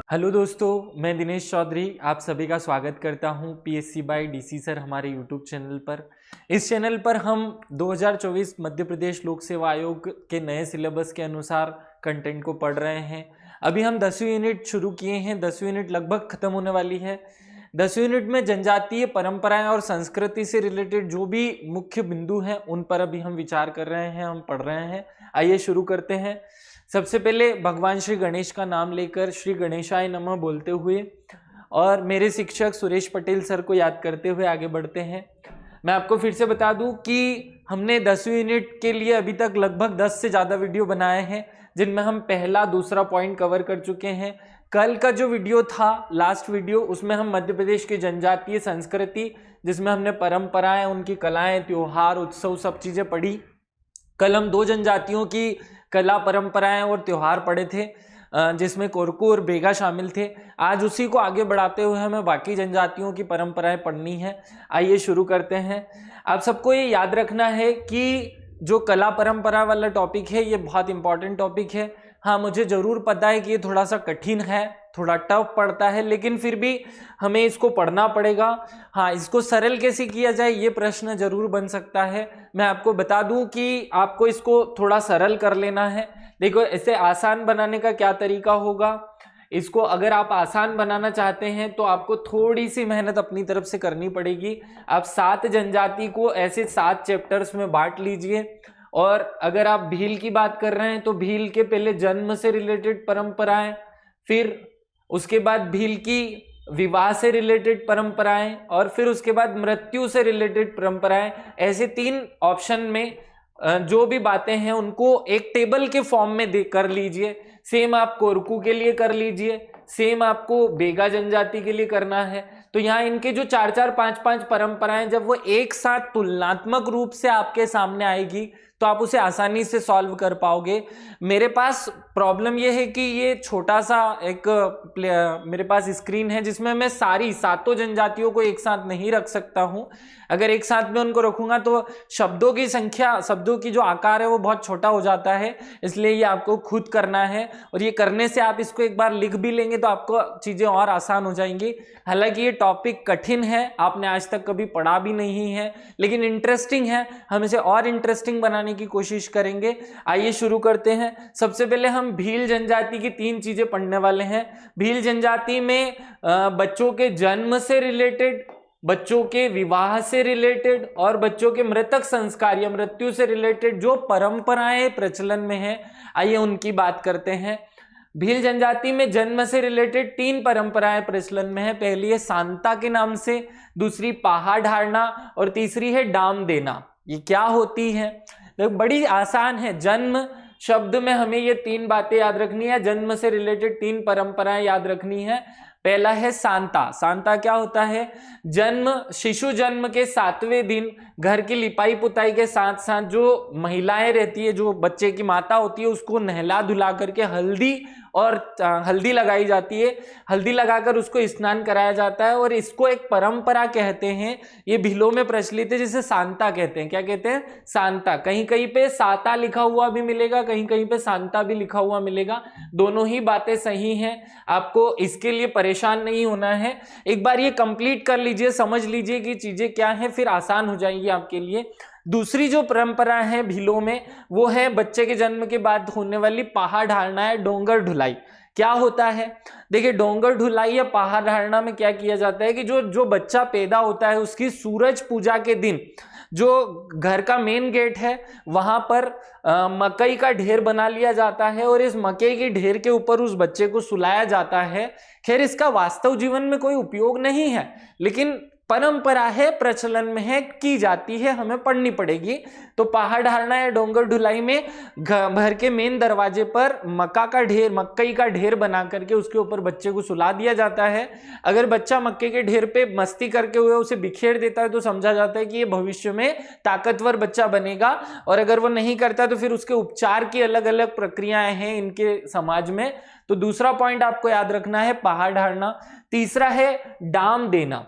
Hello दोस्तों, मैं दिनेश चौधरी आप सभी का स्वागत करता हूं पीएससी बाय डीसी सर हमारे यूट्यूब चैनल पर। इस चैनल पर हम 2024 मध्य प्रदेश लोक सेवा आयोग के नए सिलेबस के अनुसार कंटेंट को पढ़ रहे हैं। अभी हम 10वीं यूनिट शुरू किए हैं। 10वीं यूनिट लगभग खत्म होने वाली है। 10वीं यूनिट में जनजातीय परंपराएं और संस्कृति से रिलेटेड जो भी मुख्य बिंदु हैं उन पर अभी हम विचार कर रहे हैं, हम पढ़ रहे हैं। आइए शुरू करते हैं। सबसे पहले भगवान श्री गणेश का नाम लेकर श्री गणेशाय नमः बोलते हुए और मेरे शिक्षक सुरेश पटेल सर को याद करते हुए आगे बढ़ते हैं। मैं आपको फिर से बता दूं कि हमने 10वीं यूनिट के लिए अभी तक लगभग 10 से ज़्यादा वीडियो बनाए हैं, जिनमें हम पहला दूसरा पॉइंट कवर कर चुके हैं। कल का जो वीडियो था, लास्ट वीडियो, उसमें हम मध्य प्रदेश की जनजातीय संस्कृति, जिसमें हमने परंपराएं, उनकी कलाएं, त्योहार, उत्सव, सब चीज़ें पढ़ी। कल हम 2 जनजातियों की कला, परंपराएं और त्योहार पढ़े थे, जिसमें कोरकू और बेगा शामिल थे। आज उसी को आगे बढ़ाते हुए हमें बाकी जनजातियों की परंपराएं पढ़नी है। आइए शुरू करते हैं। आप सबको ये याद रखना है कि जो कला परंपरा वाला टॉपिक है ये बहुत इंपॉर्टेंट टॉपिक है। हाँ, मुझे ज़रूर पता है कि ये थोड़ा सा कठिन है, थोड़ा टफ पड़ता है, लेकिन फिर भी हमें इसको पढ़ना पड़ेगा। हाँ, इसको सरल कैसे किया जाए ये प्रश्न जरूर बन सकता है। मैं आपको बता दूं कि आपको इसको थोड़ा सरल कर लेना है। देखो, इसे आसान बनाने का क्या तरीका होगा। इसको अगर आप आसान बनाना चाहते हैं तो आपको थोड़ी सी मेहनत अपनी तरफ से करनी पड़ेगी। आप 7 जनजाति को ऐसे 7 चैप्टर्स में बांट लीजिए। और अगर आप भील की बात कर रहे हैं तो भील के पहले जन्म से रिलेटेड परंपराएं, फिर उसके बाद भील की विवाह से रिलेटेड परंपराएं, और फिर उसके बाद मृत्यु से रिलेटेड परंपराएं। ऐसे 3 ऑप्शन में जो भी बातें हैं उनको एक टेबल के फॉर्म में दे कर लीजिए। सेम आप कोरकू के लिए कर लीजिए, सेम आपको बेगा जनजाति के लिए करना है। तो यहाँ इनके जो 4-4, 5-5 परंपराएं जब वो एक साथ तुलनात्मक रूप से आपके सामने आएगी तो आप उसे आसानी से सॉल्व कर पाओगे। मेरे पास प्रॉब्लम यह है कि ये छोटा सा एक मेरे पास स्क्रीन है जिसमें मैं सारी 7 जनजातियों को एक साथ नहीं रख सकता हूं। अगर एक साथ में उनको रखूंगा तो शब्दों की संख्या, शब्दों की जो आकार है वो बहुत छोटा हो जाता है, इसलिए ये आपको खुद करना है। और ये करने से आप इसको एक बार लिख भी लेंगे तो आपको चीजें और आसान हो जाएंगी। हालांकि ये टॉपिक कठिन है, आपने आज तक कभी पढ़ा भी नहीं है, लेकिन इंटरेस्टिंग है। हम इसे और इंटरेस्टिंग बनाने की कोशिश करेंगे। आइए शुरू करते हैं। सबसे पहले हम भील जनजाति की 3 चीजें पढ़ने वाले हैं। भील जनजाति में बच्चों के जन्म से रिलेटेड, बच्चों के विवाह से रिलेटेड और बच्चों के मृतक संस्कार या मृत्यु से रिलेटेड जो परंपराएं प्रचलन में है, आइए उनकी बात करते हैं। भील जनजाति में जन्म से रिलेटेड 3 परंपराएं प्रचलन में है। पहली है सांता के नाम से, दूसरी पाहा ढारना और तीसरी है डाम देना। ये क्या होती है? तो बड़ी आसान है। जन्म शब्द में हमें ये 3 बातें याद रखनी है। जन्म से रिलेटेड 3 परंपराएं याद रखनी है। पहला है सांता। सांता क्या होता है? जन्म, शिशु जन्म के 7वें दिन घर की लिपाई पुताई के साथ साथ जो महिलाएं रहती है, जो बच्चे की माता होती है, उसको नहला धुला करके हल्दी लगाई जाती है। हल्दी लगाकर उसको स्नान कराया जाता है और इसको एक परंपरा कहते हैं। ये भीलों में प्रचलित है, जिसे सांता कहते हैं। क्या कहते हैं? सांता। कहीं कहीं पे साता लिखा हुआ भी मिलेगा, कहीं कहीं पे सांता भी लिखा हुआ मिलेगा। दोनों ही बातें सही हैं, आपको इसके लिए परेशान नहीं होना है। एक बार ये कंप्लीट कर लीजिए, समझ लीजिए कि चीजें क्या हैं, फिर आसान हो जाएंगी आपके लिए। दूसरी जो परंपरा है भीलों में, वो है बच्चे के जन्म के बाद होने वाली पाहा ढालना है, डोंगर ढुलाई। क्या होता है? देखिए, डोंगर ढुलाई या पाहा ढालना में क्या किया जाता है कि जो बच्चा पैदा होता है उसकी सूरज पूजा के दिन जो घर का मेन गेट है वहां पर मकई का ढेर बना लिया जाता है और इस मकई के ढेर के ऊपर उस बच्चे को सुलाया जाता है। खैर, इसका वास्तव जीवन में कोई उपयोग नहीं है, लेकिन परंपरा है, प्रचलन में है, की जाती है, हमें पढ़नी पड़ेगी। तो पहाड़ ढालना या डोंगर ढुलाई में घर के मेन दरवाजे पर मकई का ढेर बना करके उसके ऊपर बच्चे को सुला दिया जाता है। अगर बच्चा मक्के के ढेर पे मस्ती करके हुए उसे बिखेर देता है तो समझा जाता है कि ये भविष्य में ताकतवर बच्चा बनेगा, और अगर वो नहीं करता तो फिर उसके उपचार की अलग अलग प्रक्रियाएं हैं इनके समाज में। तो दूसरा पॉइंट आपको याद रखना है पहाड़ ढालना। तीसरा है डाम देना।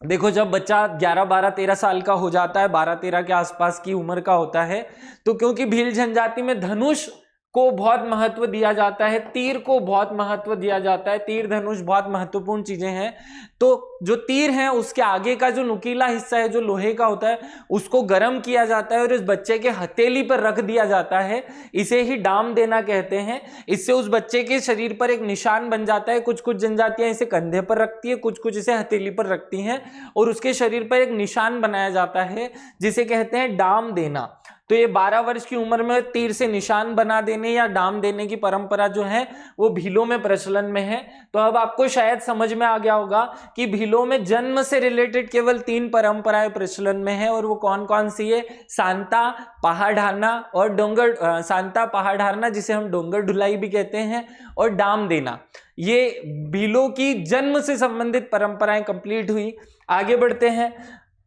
देखो, जब बच्चा 11, 12, 13 साल का हो जाता है, 12, 13 के आसपास की उम्र का होता है, तो क्योंकि भील जनजाति में धनुष को बहुत महत्व दिया जाता है, तीर को बहुत महत्व दिया जाता है, तीर धनुष बहुत महत्वपूर्ण चीजें हैं। तो जो तीर है उसके आगे का जो नुकीला हिस्सा है जो लोहे का होता है उसको गर्म किया जाता है और इस बच्चे के हथेली पर रख दिया जाता है, इसे ही डाम देना कहते हैं। इससे उस बच्चे के शरीर पर एक निशान बन जाता है। कुछ कुछ जनजातियां इसे कंधे पर रखती है, कुछ कुछ इसे हथेली पर रखती हैं और उसके शरीर पर एक निशान बनाया जाता है जिसे कहते हैं डाम देना। तो ये 12 वर्ष की उम्र में तीर से निशान बना देने या डाम देने की परंपरा जो है वो भीलों में प्रचलन में है। तो अब आपको शायद समझ में आ गया होगा कि भीलों में जन्म से रिलेटेड केवल 3 परंपराएं प्रचलन में है और वो कौन कौन सी है, सांता, पहाड़ाना और डोंगर, सांता पहाड़ाना जिसे हम डोंगर ढुलाई भी कहते हैं, और डाम देना। ये भीलों की जन्म से संबंधित परंपराएं कंप्लीट हुई। आगे बढ़ते हैं।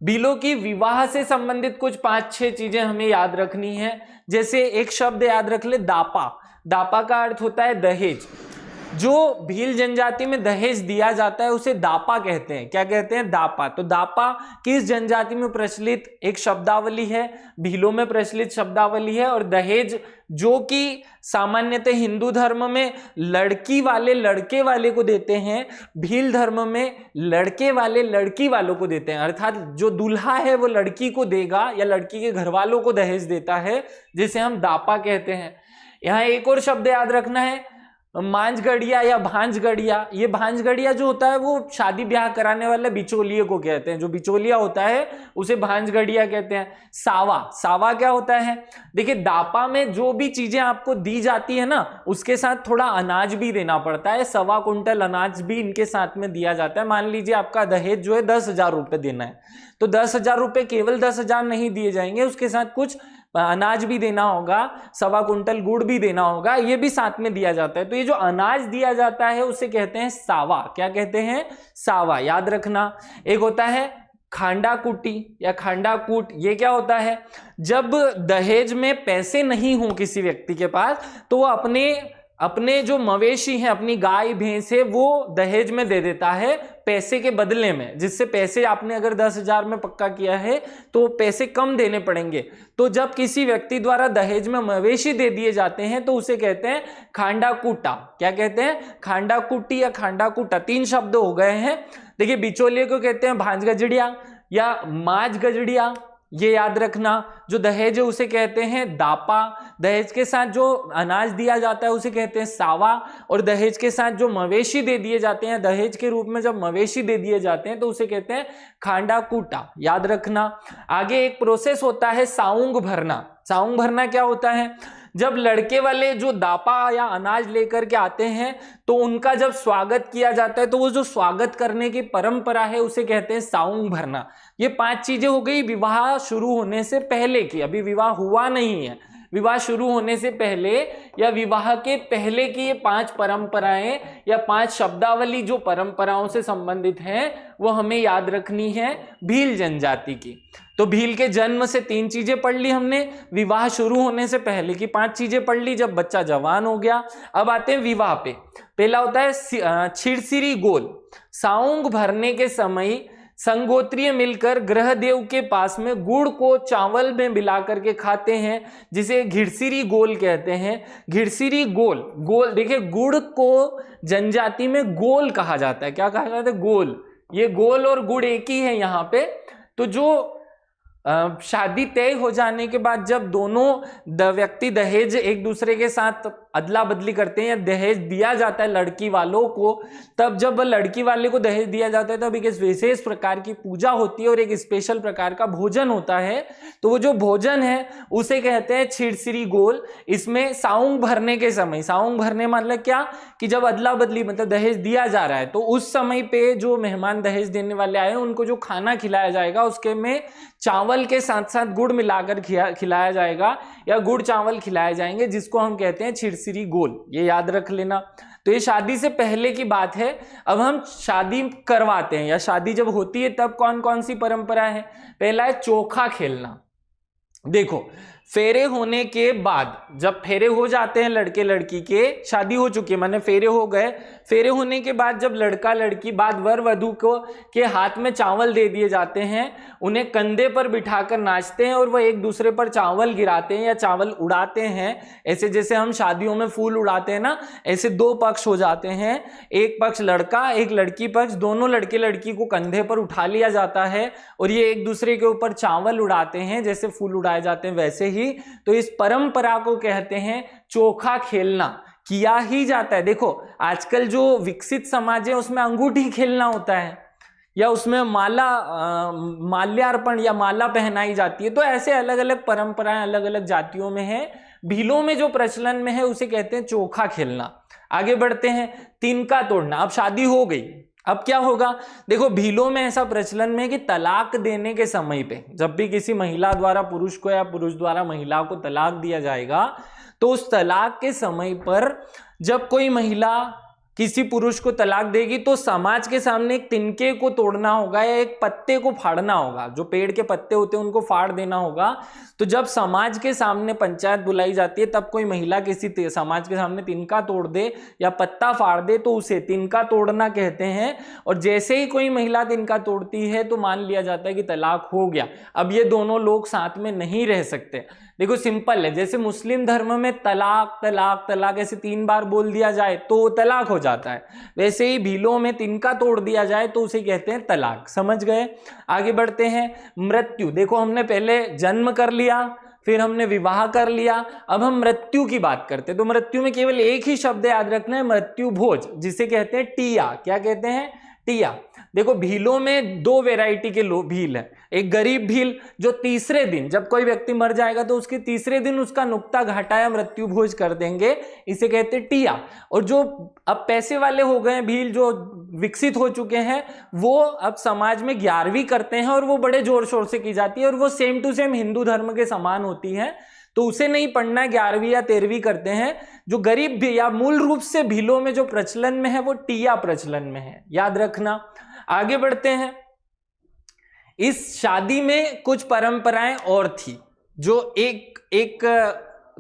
भीलों की विवाह से संबंधित कुछ 5-6 चीजें हमें याद रखनी है। जैसे एक शब्द याद रख ले, दापा। दापा का अर्थ होता है दहेज। जो भील जनजाति में दहेज दिया जाता है उसे दापा कहते हैं। क्या कहते हैं? दापा। तो दापा किस जनजाति में प्रचलित एक शब्दावली है? भीलों में प्रचलित शब्दावली है। और दहेज जो कि सामान्यतः हिंदू धर्म में लड़की वाले लड़के वाले को देते हैं, भील धर्म में लड़के वाले लड़की वालों को देते हैं। अर्थात जो दूल्हा है वो लड़की को देगा या लड़की के घर वालों को दहेज देता है, जिसे हम दापा कहते हैं। यहाँ एक और शब्द याद रखना है, मांझगड़िया या भांजगड़िया। ये भांजगड़िया जो होता है वो शादी ब्याह कराने वाले बिचौलिए को कहते हैं। जो बिचौलिया होता है उसे भांजगड़िया कहते हैं। सावा। सावा क्या होता है? देखिए, दापा में जो भी चीजें आपको दी जाती है ना उसके साथ थोड़ा अनाज भी देना पड़ता है। 1.25 कुंटल अनाज भी इनके साथ में दिया जाता है। मान लीजिए आपका दहेज जो है 10,000 रुपये देना है, तो 10,000 रुपये केवल 10,000 नहीं दिए जाएंगे, उसके साथ कुछ अनाज भी देना होगा, 1.25 कुंटल गुड़ भी देना होगा, ये भी साथ में दिया जाता है। तो ये जो अनाज दिया जाता है उसे कहते हैं सावा। क्या कहते हैं? सावा। याद रखना। एक होता है खांडा कुटी या खांडा कूट। ये क्या होता है? जब दहेज में पैसे नहीं हो किसी व्यक्ति के पास तो वो अपने जो मवेशी हैं, अपनी गाय भैंस है, वो दहेज में दे देता है पैसे के बदले में। जिससे पैसे आपने अगर 10,000 में पक्का किया है तो पैसे कम देने पड़ेंगे। तो जब किसी व्यक्ति द्वारा दहेज में मवेशी दे दिए जाते हैं तो उसे कहते हैं खांडा कूटा। क्या कहते हैं? खांडा कुटी या खांडा कूटा। 3 शब्द हो गए हैं। देखिए, बिचौलिए को कहते हैं भांज गजड़िया या माज गजड़िया, ये याद रखना। जो दहेज है उसे कहते हैं दापा। दहेज के साथ जो अनाज दिया जाता है उसे कहते हैं सावा। और दहेज के साथ जो मवेशी दे दिए जाते हैं, दहेज के रूप में जब मवेशी दे दिए जाते हैं तो उसे कहते हैं खांडा कूटा। याद रखना। आगे एक प्रोसेस होता है साउंग भरना। साउंग भरना क्या होता है? जब लड़के वाले जो दापा या अनाज लेकर के आते हैं तो उनका जब स्वागत किया जाता है तो वो जो स्वागत करने की परंपरा है उसे कहते हैं साउंग भरना। ये 5 चीजें हो गई विवाह शुरू होने से पहले की। अभी विवाह हुआ नहीं है, विवाह शुरू होने से पहले या विवाह के पहले की ये 5 परंपराएं या 5 शब्दावली जो परंपराओं से संबंधित हैं वो हमें याद रखनी है भील जनजाति की। तो भील के जन्म से 3 चीजें पढ़ ली हमने, विवाह शुरू होने से पहले की 5 चीजें पढ़ ली जब बच्चा जवान हो गया। अब आते हैं विवाह पे। पहला होता है छिड़सिरी गोल। साउंग भरने के समय संगोत्रीय मिलकर ग्रहदेव के पास में गुड़ को चावल में मिला करके खाते हैं, जिसे घिड़सिरी गोल कहते हैं। घिड़सिरी गोल। गोल देखिए, गुड़ को जनजाति में गोल कहा जाता है। क्या कहा जाता है? गोल। ये गोल और गुड़ एक ही है यहाँ पे। तो जो शादी तय हो जाने के बाद जब दोनों व्यक्ति दहेज एक दूसरे के साथ अदला बदली करते हैं या दहेज दिया जाता है लड़की वालों को, तब जब लड़की वाले को दहेज दिया जाता है तब एक विशेष प्रकार की पूजा होती है और एक स्पेशल प्रकार का भोजन होता है। तो वो जो भोजन है उसे कहते हैं छिड़सिरी गोल। इसमें साउंग भरने के समय, साउंग भरने मतलब क्या कि जब अदला बदली मतलब दहेज दिया जा रहा है तो उस समय पे जो मेहमान दहेज देने वाले आए उनको जो खाना खिलाया जाएगा उसके में चावल के साथ साथ गुड़ मिलाकर खिलाया जाएगा या गुड़ चावल खिलाए जाएंगे, जिसको हम कहते हैं छिड़सिरी गोल। ये याद रख लेना। तो ये शादी से पहले की बात है। अब हम शादी करवाते हैं या शादी जब होती है तब कौन कौन सी परंपरा है? पहला है चोखा खेलना। देखो, फेरे होने के बाद, जब फेरे हो जाते हैं लड़के लड़की के, शादी हो चुकी है माने फेरे हो गए, फेरे होने के बाद जब लड़का लड़की बाद वर वधू को के हाथ में चावल दे दिए जाते हैं, उन्हें कंधे पर बिठाकर नाचते हैं और वह एक दूसरे पर चावल गिराते हैं या चावल उड़ाते हैं। ऐसे जैसे हम शादियों में फूल उड़ाते हैं ना, ऐसे दो पक्ष हो जाते हैं, एक पक्ष लड़का एक लड़की पक्ष, दोनों लड़के लड़की को कंधे पर उठा लिया जाता है और ये एक दूसरे के ऊपर चावल उड़ाते हैं जैसे फूल उड़ाए जाते हैं वैसे ही। तो इस परंपरा को कहते हैं चोखा खेलना, किया ही जाता है। देखो आजकल जो विकसित समाज है उसमें अंगूठी खेलना होता है या उसमें माल्यार्पण या माला पहनाई जाती है। तो ऐसे अलग अलग परंपराएं अलग अलग जातियों में है। भीलों में जो प्रचलन में है उसे कहते हैं चोखा खेलना। आगे बढ़ते हैं, तिनका तोड़ना। अब शादी हो गई, अब क्या होगा? देखो भीलों में ऐसा प्रचलन में है कि तलाक देने के समय पे, जब भी किसी महिला द्वारा पुरुष को या पुरुष द्वारा महिला को तलाक दिया जाएगा, तो उस तलाक के समय पर जब कोई महिला किसी पुरुष को तलाक देगी तो समाज के सामने एक तिनके को तोड़ना होगा या एक पत्ते को फाड़ना होगा। जो पेड़ के पत्ते होते हैं उनको फाड़ देना होगा। तो जब समाज के सामने पंचायत बुलाई जाती है तब कोई महिला किसी समाज के सामने तिनका तोड़ दे या पत्ता फाड़ दे तो उसे तिनका तोड़ना कहते हैं। और जैसे ही कोई महिला तिनका तोड़ती है तो मान लिया जाता है कि तलाक हो गया। अब ये दोनों लोग साथ में नहीं रह सकते। देखो सिंपल है, जैसे मुस्लिम धर्म में तलाक तलाक तलाक ऐसे 3 बार बोल दिया जाए तो तलाक हो जाता है, वैसे ही भीलों में तिनका तोड़ दिया जाए तो उसे कहते हैं तलाक। समझ गए? आगे बढ़ते हैं, मृत्यु। देखो हमने पहले जन्म कर लिया, फिर हमने विवाह कर लिया, अब हम मृत्यु की बात करते हैं। तो मृत्यु में केवल एक ही शब्द याद रखना है, मृत्यु भोज, जिसे कहते हैं टिया। क्या कहते हैं? टिया। देखो भीलों में 2 वैरायटी के भील है। एक गरीब भील जो तीसरे दिन, जब कोई व्यक्ति मर जाएगा तो उसके तीसरे दिन उसका नुक्ता घटाया मृत्यु भोज कर देंगे, इसे कहते हैं टिया। और जो अब पैसे वाले हो गए भील, जो विकसित हो चुके हैं, वो अब समाज में 11वीं करते हैं और वो बड़े जोर शोर से की जाती है और वो सेम टू सेम हिंदू धर्म के समान होती है। तो उसे नहीं पढ़ना, 11वीं या 13वीं करते हैं। जो गरीब भी या मूल रूप से भीलों में जो प्रचलन में है वो टिया प्रचलन में है, याद रखना। आगे बढ़ते हैं, इस शादी में कुछ परंपराएं और थी जो एक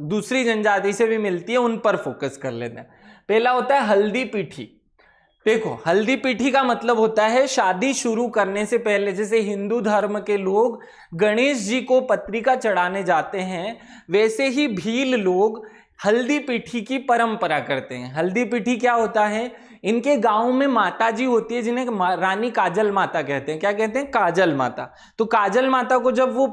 दूसरी जनजाति से भी मिलती है, उन पर फोकस कर लेते हैं। पहला होता है हल्दी पीठी। देखो हल्दी पीठी का मतलब होता है शादी शुरू करने से पहले, जैसे हिंदू धर्म के लोग गणेश जी को पत्रिका चढ़ाने जाते हैं, वैसे ही भील लोग हल्दी पीठी की परंपरा करते हैं। हल्दी पीठी क्या होता है? इनके गांव में माता जी होती है जिन्हें रानी काजल माता कहते हैं। क्या कहते हैं? काजल माता। तो काजल माता को जब वो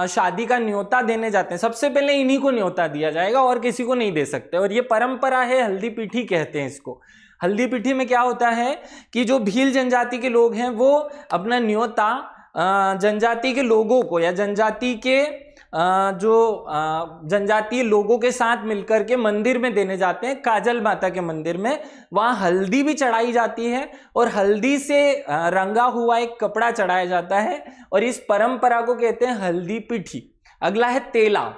शादी का न्योता देने जाते हैं, सबसे पहले इन्हीं को न्योता दिया जाएगा और किसी को नहीं दे सकते। और ये परंपरा है, हल्दी पीठी कहते हैं इसको। हल्दी पीठी में क्या होता है कि जो भील जनजाति के लोग हैं वो अपना न्योता जनजाति के लोगों को या जनजाति के जनजातीय लोगों के साथ मिलकर के मंदिर में देने जाते हैं, काजल माता के मंदिर में। वहां हल्दी भी चढ़ाई जाती है और हल्दी से रंगा हुआ एक कपड़ा चढ़ाया जाता है और इस परंपरा को कहते हैं हल्दी पीठी। अगला है तेला।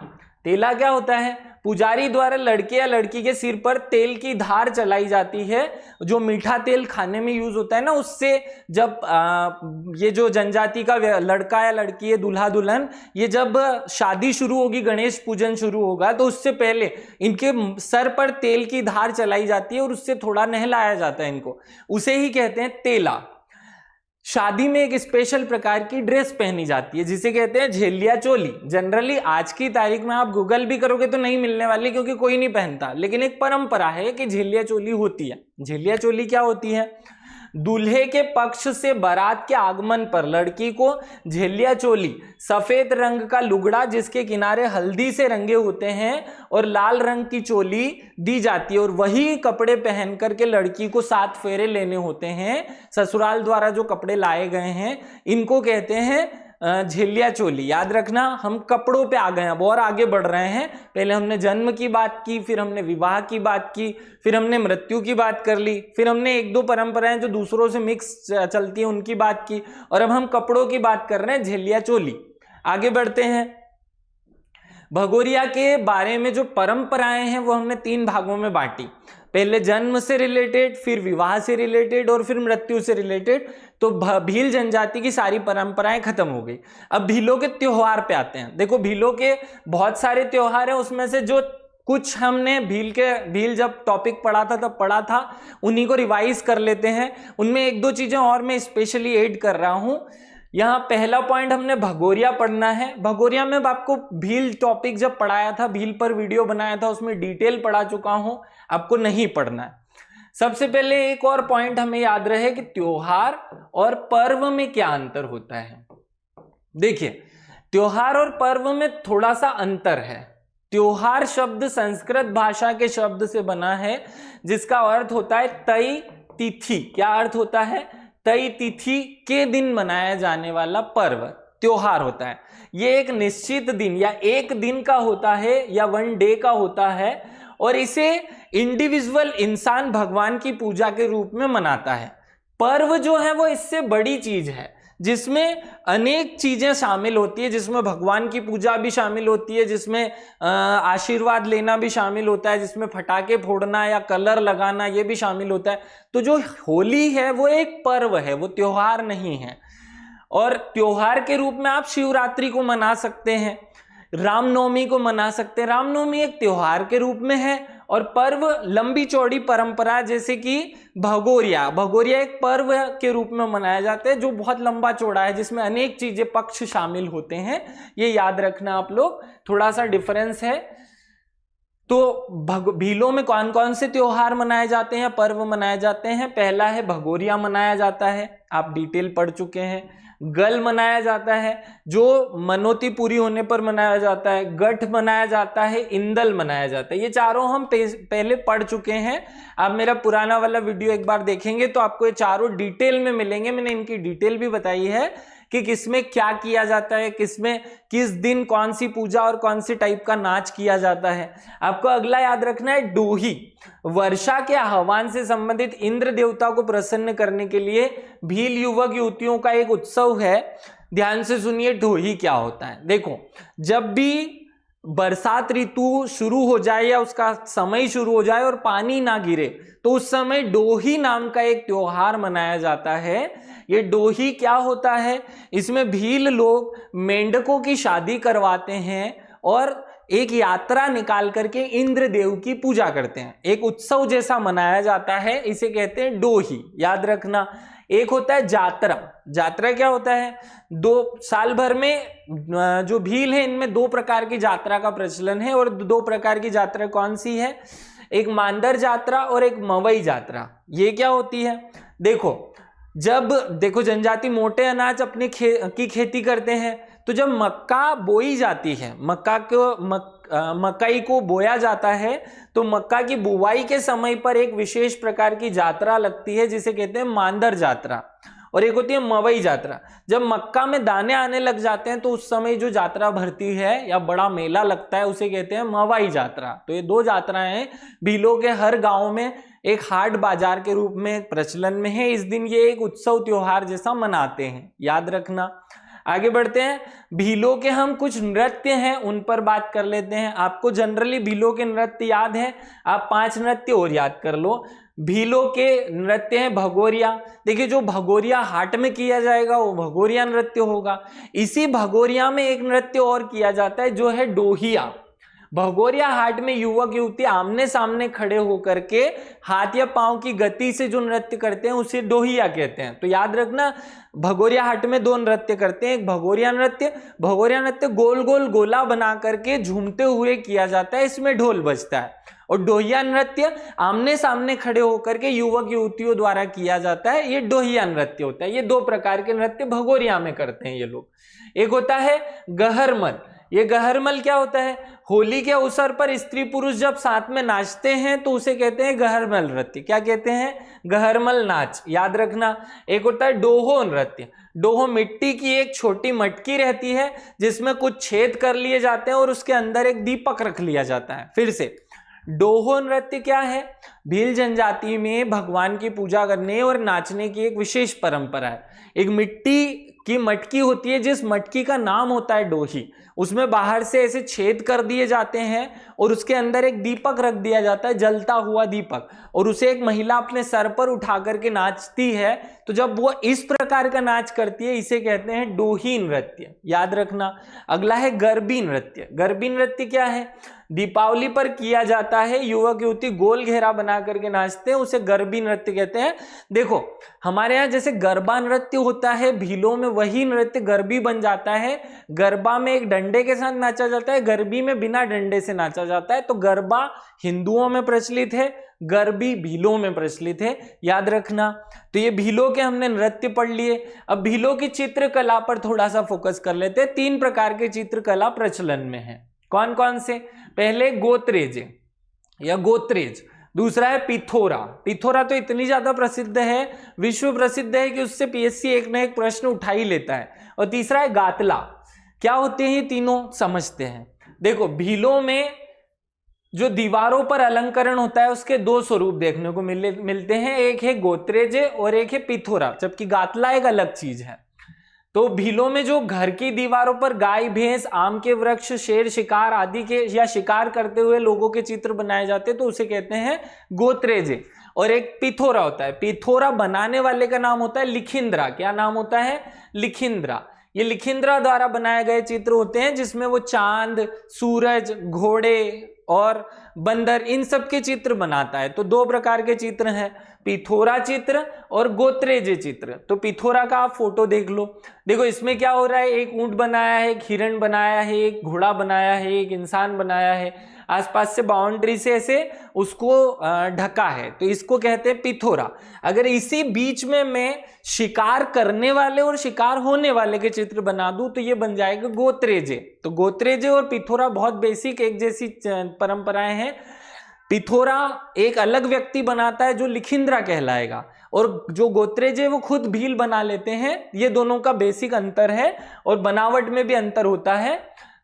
तेला क्या होता है? पुजारी द्वारा लड़के या लड़की के सिर पर तेल की धार चलाई जाती है। जो मीठा तेल खाने में यूज होता है ना, उससे जब ये जो जनजाति का लड़का या लड़की है, दूल्हा दुल्हन, ये जब शादी शुरू होगी, गणेश पूजन शुरू होगा, तो उससे पहले इनके सर पर तेल की धार चलाई जाती है और उससे थोड़ा नहलाया जाता है इनको, उसे ही कहते हैं तेला। शादी में एक स्पेशल प्रकार की ड्रेस पहनी जाती है जिसे कहते हैं झेलिया चोली। जनरली आज की तारीख में आप गूगल भी करोगे तो नहीं मिलने वाली, क्योंकि कोई नहीं पहनता, लेकिन एक परंपरा है कि झेलिया चोली होती है। झेलिया चोली क्या होती है? दूल्हे के पक्ष से बारात के आगमन पर लड़की को झेलिया चोली, सफेद रंग का लुगड़ा जिसके किनारे हल्दी से रंगे होते हैं और लाल रंग की चोली दी जाती है, और वही कपड़े पहन करके लड़की को 7 फेरे लेने होते हैं। ससुराल द्वारा जो कपड़े लाए गए हैं इनको कहते हैं झेलिया चोली। याद रखना, हम कपड़ों पे आ गए हैं, अब और आगे बढ़ रहे हैं। पहले हमने जन्म की बात की, फिर हमने विवाह की बात की, फिर हमने मृत्यु की बात कर ली, फिर हमने 1-2 परंपराएं जो दूसरों से मिक्स चलती हैं उनकी बात की, और अब हम कपड़ों की बात कर रहे हैं, झेलिया चोली। आगे बढ़ते हैं, भगोरिया के बारे में जो परंपराएं हैं वो हमने 3 भागों में बांटी। पहले जन्म से रिलेटेड, फिर विवाह से रिलेटेड और फिर मृत्यु से रिलेटेड। तो भील जनजाति की सारी परंपराएं खत्म हो गई। अब भीलों के त्योहार पे आते हैं। देखो भीलों के बहुत सारे त्योहार हैं, उसमें से जो कुछ हमने भील जब टॉपिक पढ़ा था तब पढ़ा था, उन्हीं को रिवाइज कर लेते हैं। उनमें 1-2 चीजें और मैं स्पेशली ऐड कर रहा हूं। यहाँ पहला पॉइंट हमने भगोरिया पढ़ना है। भगोरिया में आपको भील टॉपिक जब पढ़ाया था, भील पर वीडियो बनाया था, उसमें डिटेल पढ़ा चुका हूं, आपको नहीं पढ़ना है। सबसे पहले एक और पॉइंट हमें याद रहे कि त्योहार और पर्व में क्या अंतर होता है। देखिए, त्योहार और पर्व में थोड़ा सा अंतर है। त्योहार शब्द संस्कृत भाषा के शब्द से बना है, जिसका अर्थ होता है तय तिथि। क्या अर्थ होता है? तय तिथि के दिन मनाया जाने वाला पर्व त्योहार होता है। ये एक निश्चित दिन या एक दिन का होता है या 1 डे का होता है, और इसे इंडिविजुअल इंसान भगवान की पूजा के रूप में मनाता है। पर्व जो है वो इससे बड़ी चीज है, जिसमें अनेक चीजें शामिल होती है, जिसमें भगवान की पूजा भी शामिल होती है, जिसमें आशीर्वाद लेना भी शामिल होता है, जिसमें फटाके फोड़ना या कलर लगाना ये भी शामिल होता है। तो जो होली है वो एक पर्व है, वो त्योहार नहीं है। और त्योहार के रूप में आप शिवरात्रि को मना सकते हैं, रामनवमी को मना सकते हैं। रामनवमी एक त्योहार के रूप में है, और पर्व लंबी चौड़ी परंपरा जैसे कि भगोरिया एक पर्व के रूप में मनाया जाता है, जो बहुत लंबा चौड़ा है, जिसमें अनेक चीजें पक्ष शामिल होते हैं। ये याद रखना आप लोग, थोड़ा सा डिफरेंस है। तो भीलों में कौन कौन से त्योहार मनाए जाते हैं, पर्व मनाए जाते हैं? पहला है भगोरिया मनाया जाता है, आप डिटेल पढ़ चुके हैं। गल मनाया जाता है, जो मनोती पूरी होने पर मनाया जाता है। गठ मनाया जाता है, इंदल मनाया जाता है। ये चारों हम पहले पढ़ चुके हैं। आप मेरा पुराना वाला वीडियो एक बार देखेंगे तो आपको ये चारों डिटेल में मिलेंगे। मैंने इनकी डिटेल भी बताई है कि किसमें क्या किया जाता है, किसमें किस दिन कौन सी पूजा और कौन सी टाइप का नाच किया जाता है। आपको अगला याद रखना है डोही। वर्षा के आह्वान से संबंधित इंद्र देवता को प्रसन्न करने के लिए भील युवक युवतियों का एक उत्सव है। ध्यान से सुनिए डोही क्या होता है। देखो, जब भी बरसात ऋतु शुरू हो जाए या उसका समय शुरू हो जाए और पानी ना गिरे, तो उस समय डोही नाम का एक त्योहार मनाया जाता है। ये डोही क्या होता है? इसमें भील लोग मेंढकों की शादी करवाते हैं और एक यात्रा निकाल करके इंद्र देव की पूजा करते हैं। एक उत्सव जैसा मनाया जाता है, इसे कहते हैं डोही। याद रखना। एक होता है जात्रा। जात्रा क्या होता है? 2 साल भर में जो भील है इनमें 2 प्रकार की जात्रा का प्रचलन है। और 2 प्रकार की जात्रा कौन सी है? एक मांदर जात्रा और एक मवई जात्रा। ये क्या होती है? देखो जनजाति मोटे अनाज अपने की खेती करते हैं, तो जब मक्का बोई जाती है, मकई को बोया जाता है, तो मक्का की बुवाई के समय पर एक विशेष प्रकार की यात्रा लगती है, जिसे कहते हैं मांदर यात्रा। और एक होती है मवई यात्रा। जब मक्का में दाने आने लग जाते हैं तो उस समय जो यात्रा भरती है या बड़ा मेला लगता है, उसे कहते हैं मवई यात्रा। तो ये 2 यात्राएं भीलों के हर गांव में एक हाट बाजार के रूप में प्रचलन में है। इस दिन ये एक उत्सव त्योहार जैसा मनाते हैं, याद रखना। आगे बढ़ते हैं। भीलों के हम कुछ नृत्य हैं उन पर बात कर लेते हैं। आपको जनरली भीलों के नृत्य याद है, आप 5 नृत्य और याद कर लो। भीलों के नृत्य हैं भगोरिया। देखिए, जो भगोरिया हाट में किया जाएगा वो भगोरिया नृत्य होगा। इसी भगोरिया में एक नृत्य और किया जाता है जो है डोहिया। भगोरिया हाट में युवक युवती आमने सामने खड़े होकर के हाथ या पांव की गति से जो नृत्य करते हैं उसे डोहिया कहते हैं। तो याद रखना, भगोरिया हाट में 2 नृत्य करते हैं। एक भगोरिया नृत्य गोल गोल गोला बना करके झूमते हुए किया जाता है, इसमें ढोल बजता है। और डोहिया नृत्य आमने सामने खड़े होकर के युवक युवतियों द्वारा किया जाता है, ये डोहिया नृत्य होता है। ये 2 प्रकार के नृत्य भगोरिया में करते हैं ये लोग। एक होता है गहरमल। ये गहरमल क्या होता है? होली के अवसर पर स्त्री पुरुष जब साथ में नाचते हैं तो उसे कहते हैं गहरमल नृत्य। क्या कहते हैं? गहरमल नाच। याद रखना। एक होता है डोहो नृत्य। डोहो मिट्टी की एक छोटी मटकी रहती है जिसमें कुछ छेद कर लिए जाते हैं और उसके अंदर एक दीपक रख लिया जाता है। फिर से, डोहो नृत्य क्या है? भील जनजाति में भगवान की पूजा करने और नाचने की एक विशेष परंपरा है। एक मिट्टी कि मटकी होती है, जिस मटकी का नाम होता है डोही, उसमें बाहर से ऐसे छेद कर दिए जाते हैं और उसके अंदर एक दीपक रख दिया जाता है, जलता हुआ दीपक, और उसे एक महिला अपने सर पर उठा करके नाचती है। तो जब वो इस प्रकार का नाच करती है, इसे कहते हैं डोही नृत्य, याद रखना। अगला है गरबी नृत्य। गरबी नृत्य क्या है? दीपावली पर किया जाता है, युवक युवती गोल घेरा बना करके नाचते हैं, उसे गरबी नृत्य कहते हैं। देखो हमारे यहाँ जैसे गरबा नृत्य होता है भीलों में, वही नृत्य गरबी बन जाता है। गरबा में एक डंडे के साथ नाचा जाता है, गरबी में बिना डंडे से नाचा जाता है। तो गरबा हिंदुओं में प्रचलित है, गरबी भीलों में प्रचलित है, याद रखना। तो ये भीलों के हमने नृत्य पढ़ लिए। अब भीलों की चित्रकला पर थोड़ा सा फोकस कर लेते हैं। 3 प्रकार के चित्रकला प्रचलन में है। कौन कौन से? पहले गोत्रेज या गोत्रेज, दूसरा है पिथोरा। पिथोरा तो इतनी ज्यादा प्रसिद्ध है, विश्व प्रसिद्ध है कि उससे पीएससी एक ना एक प्रश्न उठा ही लेता है। और तीसरा है गातला। क्या होते हैं ये तीनों, समझते हैं। देखो भीलों में जो दीवारों पर अलंकरण होता है उसके 2 स्वरूप देखने को मिलते हैं, एक है गोत्रेज और एक है पिथोरा, जबकि गातला एक अलग चीज है। तो भीलों में जो घर की दीवारों पर गाय भैंस, आम के वृक्ष, शेर शिकार आदि के या शिकार करते हुए लोगों के चित्र बनाए जाते हैं, तो उसे कहते हैं गोत्रेजे। और एक पिथोरा होता है, पिथोरा बनाने वाले का नाम होता है लिखिंद्रा। क्या नाम होता है? लिखिंद्रा। ये लिखिंद्रा द्वारा बनाए गए चित्र होते हैं जिसमें वो चांद, सूरज, घोड़े और बंदर, इन सब के चित्र बनाता है। तो 2 प्रकार के चित्र हैं, पिथोरा चित्र और गोत्रेज चित्र। तो पिथोरा का आप फोटो देख लो। देखो इसमें क्या हो रहा है, एक ऊंट बनाया है, एक हिरण बनाया है, एक घोड़ा बनाया है, एक इंसान बनाया है, आसपास से बाउंड्री से ऐसे उसको ढका है, तो इसको कहते हैं पिथोरा। अगर इसी बीच में मैं शिकार करने वाले और शिकार होने वाले के चित्र बना दूं तो ये बन जाएगा गोत्रेजे। तो गोत्रेजे और पिथोरा बहुत बेसिक एक जैसी परंपराएं हैं। पिथोरा एक अलग व्यक्ति बनाता है जो लिखिंद्रा कहलाएगा, और जो गोत्रेज है वो खुद भील बना लेते हैं। ये दोनों का बेसिक अंतर है और बनावट में भी अंतर होता है।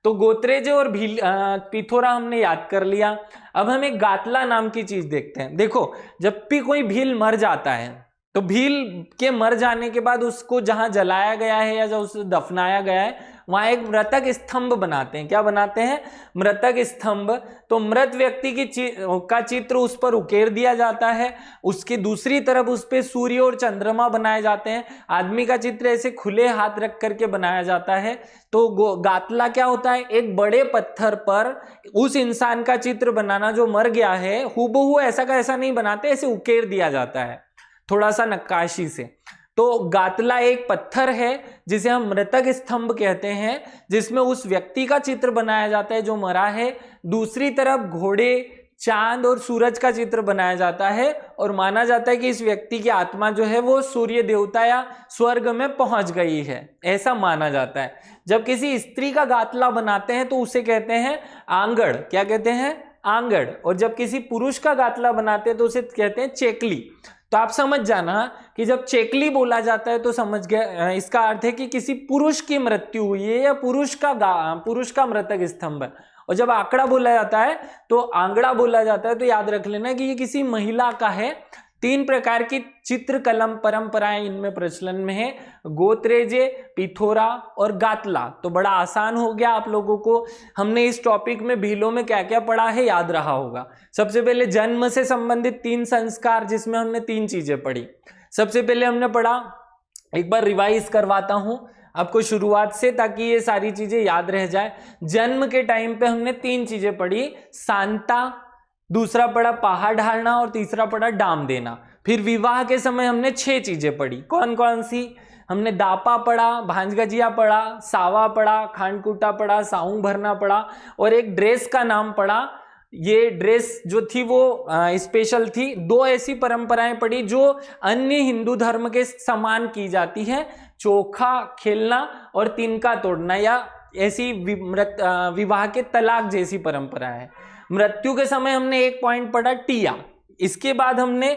तो गोत्रेज और भील, पिथोरा हमने याद कर लिया। अब हम एक गातला नाम की चीज देखते हैं। देखो जब भी कोई भील मर जाता है तो भील के मर जाने के बाद उसको जहां जलाया गया है या जो उसे दफनाया गया है वहां एक मृतक स्तंभ बनाते हैं। क्या बनाते हैं? मृतक स्तंभ। तो मृत व्यक्ति का चित्र उस पर उकेर दिया जाता है, उसकी दूसरी तरफ उस पर सूर्य और चंद्रमा बनाए जाते हैं, आदमी का चित्र ऐसे खुले हाथ रख करके बनाया जाता है। तो गातला क्या होता है? एक बड़े पत्थर पर उस इंसान का चित्र बनाना जो मर गया है, हूबहू ऐसा का ऐसा नहीं बनाते, ऐसे उकेर दिया जाता है थोड़ा सा नक्काशी से। तो गातला एक पत्थर है जिसे हम मृतक स्तंभ कहते हैं, जिसमें उस व्यक्ति का चित्र बनाया जाता है जो मरा है, दूसरी तरफ घोड़े, चांद और सूरज का चित्र बनाया जाता है, और माना जाता है कि इस व्यक्ति की आत्मा जो है वो सूर्य देवता या स्वर्ग में पहुंच गई है, ऐसा माना जाता है। जब किसी स्त्री का गातला बनाते हैं तो उसे कहते हैं आंगड़। क्या कहते हैं? आंगड़। और जब किसी पुरुष का गातला बनाते हैं तो उसे कहते हैं चेकली। तो आप समझ जाना कि जब चेकली बोला जाता है तो समझ गया, इसका अर्थ है कि किसी पुरुष की मृत्यु हुई है या पुरुष का मृतक स्तंभ है। और जब आंकड़ा बोला जाता है तो आंगड़ा बोला जाता है, तो याद रख लेना कि ये किसी महिला का है। 3 प्रकार की चित्रकलम परंपराएं इनमें प्रचलन में है, गोत्रेजे, पिथोरा और गातला। तो बड़ा आसान हो गया आप लोगों को। हमने इस टॉपिक में भीलों में क्या क्या पढ़ा है याद रहा होगा। सबसे पहले जन्म से संबंधित 3 संस्कार, जिसमें हमने 3 चीजें पढ़ी। सबसे पहले हमने पढ़ा, एक बार रिवाइज करवाता हूं आपको शुरुआत से ताकि ये सारी चीजें याद रह जाए। जन्म के टाइम पे हमने 3 चीजें पढ़ी, सांता, दूसरा पढ़ा पहाड़ ढालना और तीसरा पढ़ा डाम देना। फिर विवाह के समय हमने 6 चीजें पढ़ी। कौन कौन सी? हमने दापा पढ़ा, भांजगजिया पढ़ा, सावा पढ़ा, खांडकूटा पढ़ा, साऊं भरना पढ़ा, और एक ड्रेस का नाम पढ़ा। ये ड्रेस जो थी वो स्पेशल थी। 2 ऐसी परंपराएं पढ़ी जो अन्य हिंदू धर्म के समान की जाती है, चोखा खेलना और तिनका तोड़ना, या ऐसी विवाह के तलाक जैसी परंपरा है। मृत्यु के समय हमने एक पॉइंट पढ़ा, टिया। इसके बाद हमने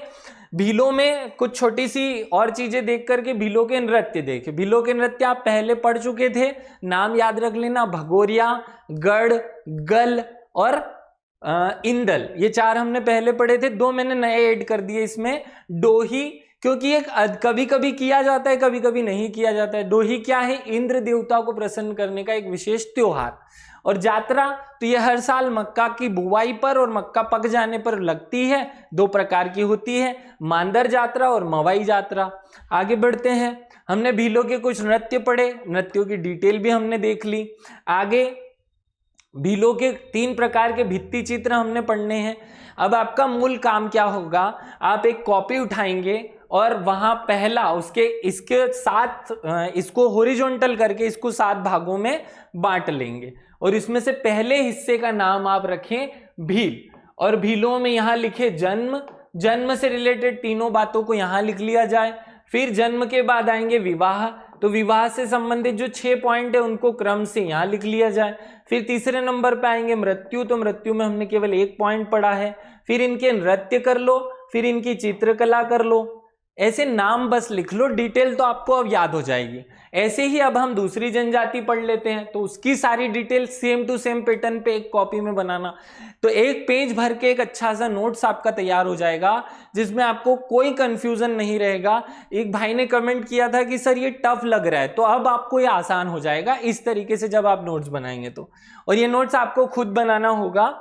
भीलों में कुछ छोटी सी और चीजें देख करके भीलों के नृत्य देखे। भीलों के नृत्य आप पहले पढ़ चुके थे, नाम याद रख लेना, भगोरिया, गढ़, गल और इंदल। ये 4 हमने पहले पढ़े थे, 2 मैंने नए ऐड कर दिए इसमें, डोही, क्योंकि ये कभी कभी किया जाता है, कभी कभी नहीं किया जाता है। दोही क्या है? इंद्र देवता को प्रसन्न करने का एक विशेष त्योहार। और यात्रा तो ये हर साल मक्का की बुवाई पर और मक्का पक जाने पर लगती है। 2 प्रकार की होती है, मांदर यात्रा और मवाई यात्रा। आगे बढ़ते हैं, हमने भीलों के कुछ नृत्य पढ़े, नृत्यों की डिटेल भी हमने देख ली। आगे भीलों के 3 प्रकार के भित्ति चित्र हमने पढ़ने हैं। अब आपका मूल काम क्या होगा? आप एक कॉपी उठाएंगे और वहां पहला इसके 7 इसको हॉरिजॉन्टल करके इसको 7 भागों में बांट लेंगे और इसमें से पहले हिस्से का नाम आप रखें भील। और भीलों में यहां लिखे जन्म से रिलेटेड तीनों बातों को यहां लिख लिया जाए। फिर जन्म के बाद आएंगे विवाह, तो विवाह से संबंधित जो 6 पॉइंट है उनको क्रम से यहां लिख लिया जाए। फिर तीसरे नंबर पे आएंगे मृत्यु, तो मृत्यु में हमने केवल 1 पॉइंट पढ़ा है। फिर इनके नृत्य कर लो, फिर इनकी चित्रकला कर लो। ऐसे नाम बस लिख लो, डिटेल तो आपको अब याद हो जाएगी। ऐसे ही अब हम दूसरी जनजाति पढ़ लेते हैं, तो उसकी सारी detail same to same pattern पे एक कॉपी में बनाना। तो 1 पेज भर के एक अच्छा सा नोट्स आपका तैयार हो जाएगा जिसमें आपको कोई कंफ्यूजन नहीं रहेगा। एक भाई ने कमेंट किया था कि सर ये टफ लग रहा है, तो अब आपको ये आसान हो जाएगा इस तरीके से जब आप नोट्स बनाएंगे तो। और ये नोट्स आपको खुद बनाना होगा।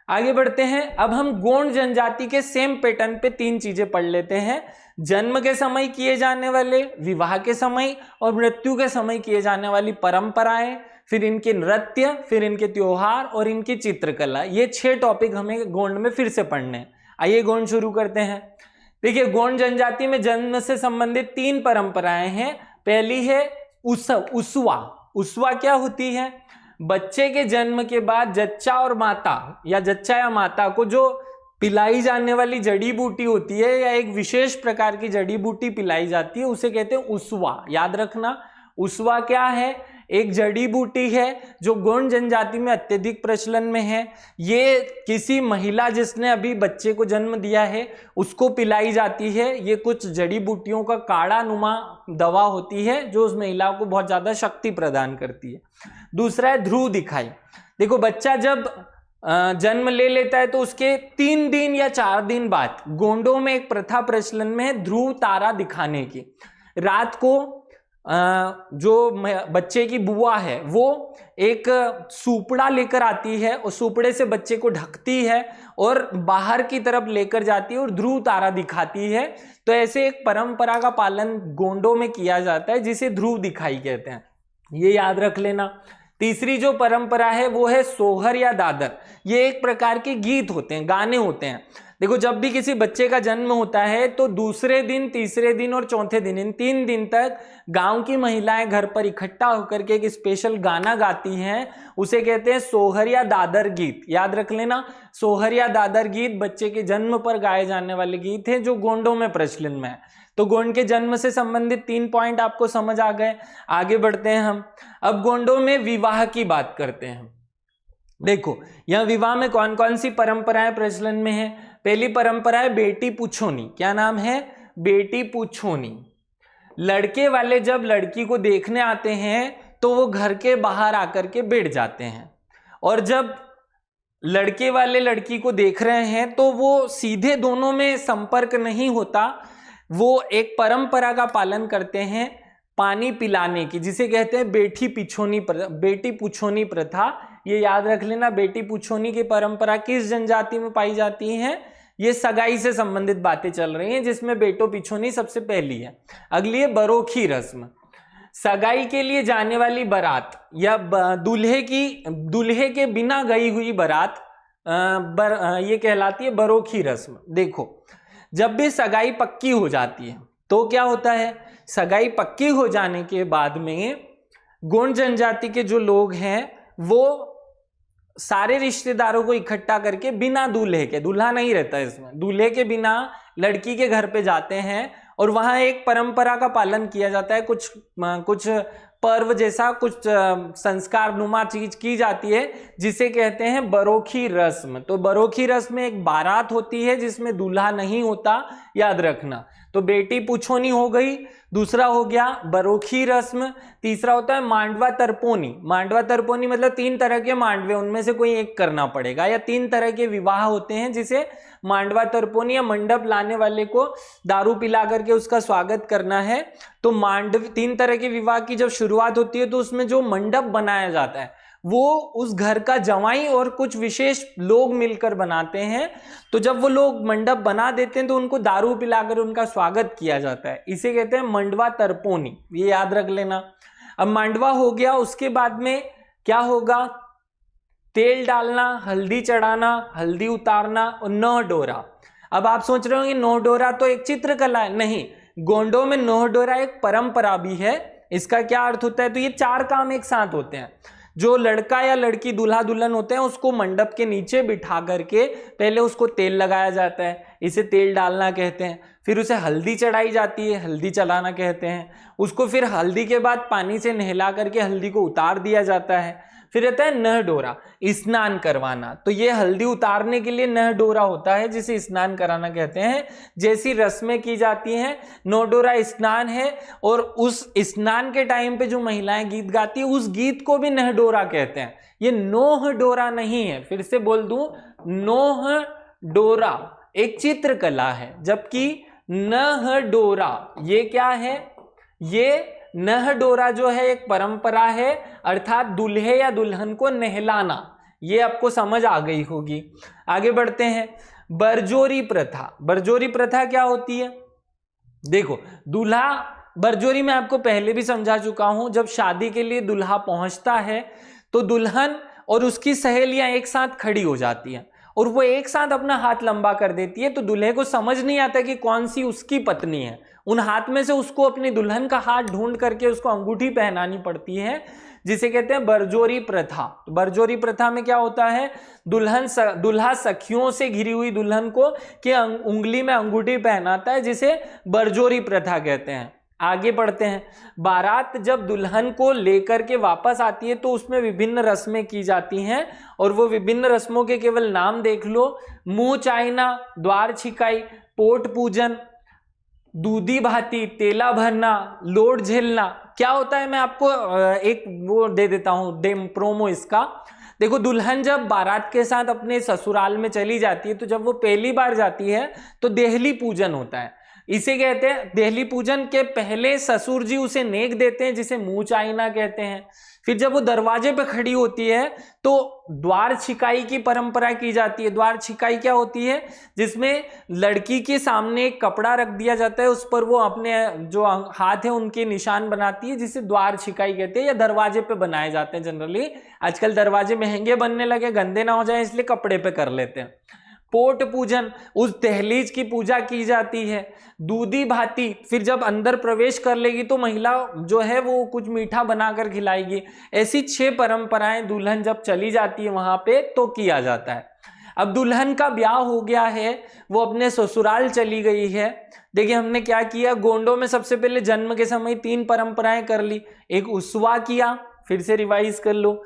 आगे बढ़ते हैं, अब हम गोंड जनजाति के सेम पैटर्न पे 3 चीजें पढ़ लेते हैं। जन्म के समय किए जाने वाले, विवाह के समय और मृत्यु के समय किए जाने वाली परंपराएं, फिर इनके नृत्य, फिर इनके त्योहार और इनकी चित्रकला। ये 6 टॉपिक हमें गोंड में फिर से पढ़ने हैं। आइए गोंड शुरू करते हैं। देखिए, गोंड जनजाति में जन्म से संबंधित 3 परंपराएं हैं। पहली है उसवा क्या होती है? बच्चे के जन्म के बाद जच्चा और माता या जच्चा या माता को जो पिलाई जाने वाली जड़ी बूटी होती है या एक विशेष प्रकार की जड़ी बूटी पिलाई जाती है, उसे कहते हैं उसवा। याद रखना, उसवा क्या है? एक जड़ी बूटी है जो गोंड जनजाति में अत्यधिक प्रचलन में है। ये किसी महिला जिसने अभी बच्चे को जन्म दिया है उसको पिलाई जाती है। ये कुछ जड़ी बूटियों का काढ़ा नुमा दवा होती है जो उस महिला को बहुत ज्यादा शक्ति प्रदान करती है। दूसरा है ध्रुव दिखाई। देखो, बच्चा जब जन्म ले लेता है तो उसके 3 दिन या 4 दिन बाद गोंडों में एक प्रथा प्रचलन में है ध्रुव तारा दिखाने की। रात को जो बच्चे की बुआ है वो एक सुपड़ा लेकर आती है और सुपड़े से बच्चे को ढकती है और बाहर की तरफ लेकर जाती है और ध्रुव तारा दिखाती है। तो ऐसे एक परंपरा का पालन गोंडों में किया जाता है जिसे ध्रुव दिखाई कहते हैं, ये याद रख लेना। तीसरी जो परंपरा है वो है सोहर या दादर। ये एक प्रकार के गीत होते हैं, गाने होते हैं। देखो, जब भी किसी बच्चे का जन्म होता है तो दूसरे दिन, तीसरे दिन और चौथे दिन, इन 3 दिन तक गांव की महिलाएं घर पर इकट्ठा होकर के एक स्पेशल गाना गाती हैं। उसे कहते हैं सोहर या दादर गीत। याद रख लेना, सोहर या दादर गीत बच्चे के जन्म पर गाए जाने वाले गीत हैं जो गोंडों में प्रचलन में है। तो गोंड के जन्म से संबंधित 3 पॉइंट आपको समझ आ गए। आगे बढ़ते हैं हम। अब गोंडों में विवाह की बात करते हैं। देखो, यह विवाह में कौन कौन सी परंपराएं प्रचलन में है। पहली परंपरा है बेटी पूछोनी। क्या नाम है? बेटी पूछोनी। लड़के वाले जब लड़की को देखने आते हैं तो वो घर के बाहर आकर के बैठ जाते हैं, और जब लड़के वाले लड़की को देख रहे हैं तो वो सीधे दोनों में संपर्क नहीं होता। वो एक परंपरा का पालन करते हैं पानी पिलाने की, जिसे कहते हैं बेटी पूछोनी प्रथा। ये याद रख लेना, बेटी पूछोनी की परंपरा किस जनजाति में पाई जाती है? ये सगाई से संबंधित बातें चल रही हैं जिसमें बेटो पिछोनी सबसे पहली है। अगली है बरोखी रस्म। सगाई के लिए जाने वाली बारात या दूल्हे के बिना गई हुई बारात ये कहलाती है बरोखी रस्म। देखो, जब भी सगाई पक्की हो जाती है तो क्या होता है? सगाई पक्की हो जाने के बाद में गोंड जनजाति के जो लोग हैं वो सारे रिश्तेदारों को इकट्ठा करके बिना दूल्हे के, दूल्हा नहीं रहता इसमें, दूल्हे के बिना लड़की के घर पे जाते हैं और वहां एक परंपरा का पालन किया जाता है। कुछ पर्व जैसा कुछ संस्कार नुमा चीज की जाती है जिसे कहते हैं बरोखी रस्म। तो बरोखी रस्म में एक बारात होती है जिसमें दूल्हा नहीं होता, याद रखना। तो बेटी पुछोनी हो गई, दूसरा हो गया बरोखी रस्म, तीसरा होता है मांडवा तर्पोनी। मांडवा तर्पोनी मतलब 3 तरह के मांडवे, उनमें से कोई एक करना पड़ेगा, या 3 तरह के विवाह होते हैं जिसे मांडवा तर्पोनी या मंडप लाने वाले को दारू पिला करके उसका स्वागत करना है। तो 3 तरह के विवाह की जब शुरुआत होती है तो उसमें जो मंडप बनाया जाता है वो उस घर का जवाई और कुछ विशेष लोग मिलकर बनाते हैं। तो जब वो लोग मंडप बना देते हैं तो उनको दारू पिलाकर उनका स्वागत किया जाता है, इसे कहते हैं मंडवा तर्पोनी, ये याद रख लेना। अब मांडवा हो गया, उसके बाद में क्या होगा, तेल डालना, हल्दी चढ़ाना, हल्दी उतारना और नौ डोरा। अब आप सोच रहे होंगे नौ डोरा तो एक चित्रकला है, नहीं, गोंडों में नौ डोरा एक परंपरा भी है। इसका क्या अर्थ होता है, तो ये 4 काम एक साथ होते हैं। जो लड़का या लड़की दूल्हा दुल्हन होते हैं उसको मंडप के नीचे बिठा करके पहले उसको तेल लगाया जाता है, इसे तेल डालना कहते हैं। फिर उसे हल्दी चढ़ाई जाती है, हल्दी चलाना कहते हैं। उसको फिर हल्दी के बाद पानी से नहला करके हल्दी को उतार दिया जाता है। फिर रहता है नह डोरा, स्नान करवाना। तो ये हल्दी उतारने के लिए नह डोरा होता है जिसे स्नान कराना कहते हैं। जैसी रस्में की जाती हैं, नौ डोरा स्नान है, और उस स्नान के टाइम पे जो महिलाएं गीत गाती है उस गीत को भी नह डोरा कहते हैं। ये नोह डोरा नहीं है, फिर से बोल दूं, नोह डोरा एक चित्रकला है, जबकि नह डोरा ये क्या है, ये नह डोरा जो है एक परंपरा है, अर्थात दूल्हे या दुल्हन को नहलाना। ये आपको समझ आ गई होगी। आगे बढ़ते हैं, बरजोरी प्रथा। बरजोरी प्रथा क्या होती है, देखो, दूल्हा, बरजोरी मैं आपको पहले भी समझा चुका हूं। जब शादी के लिए दूल्हा पहुंचता है तो दुल्हन और उसकी सहेलियां एक साथ खड़ी हो जाती हैं और वो एक साथ अपना हाथ लंबा कर देती है। तो दूल्हे को समझ नहीं आता कि कौन सी उसकी पत्नी है। उन हाथ में से उसको अपनी दुल्हन का हाथ ढूंढ करके उसको अंगूठी पहनानी पड़ती है, जिसे कहते हैं बरजोरी प्रथा। तो बरजोरी प्रथा में क्या होता है, दूल्हा सखियों से घिरी हुई दुल्हन को के उंगली में अंगूठी पहनाता है, जिसे बरजोरी प्रथा कहते हैं। आगे बढ़ते हैं, बारात जब दुल्हन को लेकर के वापस आती है तो उसमें विभिन्न रस्में की जाती हैं, और वो विभिन्न रस्मों के केवल नाम देख लो, मुंह चाइना, द्वार छिकाई, पोट पूजन, दूधी भाती, तेला भरना, लोट झेलना। क्या होता है, मैं आपको एक वो दे देता हूं प्रोमो इसका। देखो, दुल्हन जब बारात के साथ अपने ससुराल में चली जाती है तो जब वो पहली बार जाती है तो देहली पूजन होता है। इसे कहते हैं, देहली पूजन के पहले ससुर जी उसे नेक देते हैं, जिसे मुंह चाइना कहते हैं। फिर जब वो दरवाजे पे खड़ी होती है तो द्वार छिकाई की परंपरा की जाती है। द्वार छिकाई क्या होती है, जिसमें लड़की के सामने एक कपड़ा रख दिया जाता है, उस पर वो अपने जो हाथ है उनके निशान बनाती है, जिसे द्वार छिकाई कहते हैं, या दरवाजे पे बनाए जाते हैं। जनरली आजकल दरवाजे महंगे बनने लगे, गंदे ना हो जाए इसलिए कपड़े पे कर लेते हैं। पोट पूजन, उस दहलीज की पूजा की जाती है। दूधी भाती, फिर जब अंदर प्रवेश कर लेगी तो महिला जो है वो कुछ मीठा बनाकर खिलाएगी। ऐसी 6 परंपराएं दुल्हन जब चली जाती है वहां पे तो किया जाता है। अब दुल्हन का ब्याह हो गया है, वो अपने ससुराल चली गई है। देखिए हमने क्या किया, गोंडों में सबसे पहले जन्म के समय 3 परंपराएं कर ली। एक उसवा किया, फिर से रिवाइज कर लो,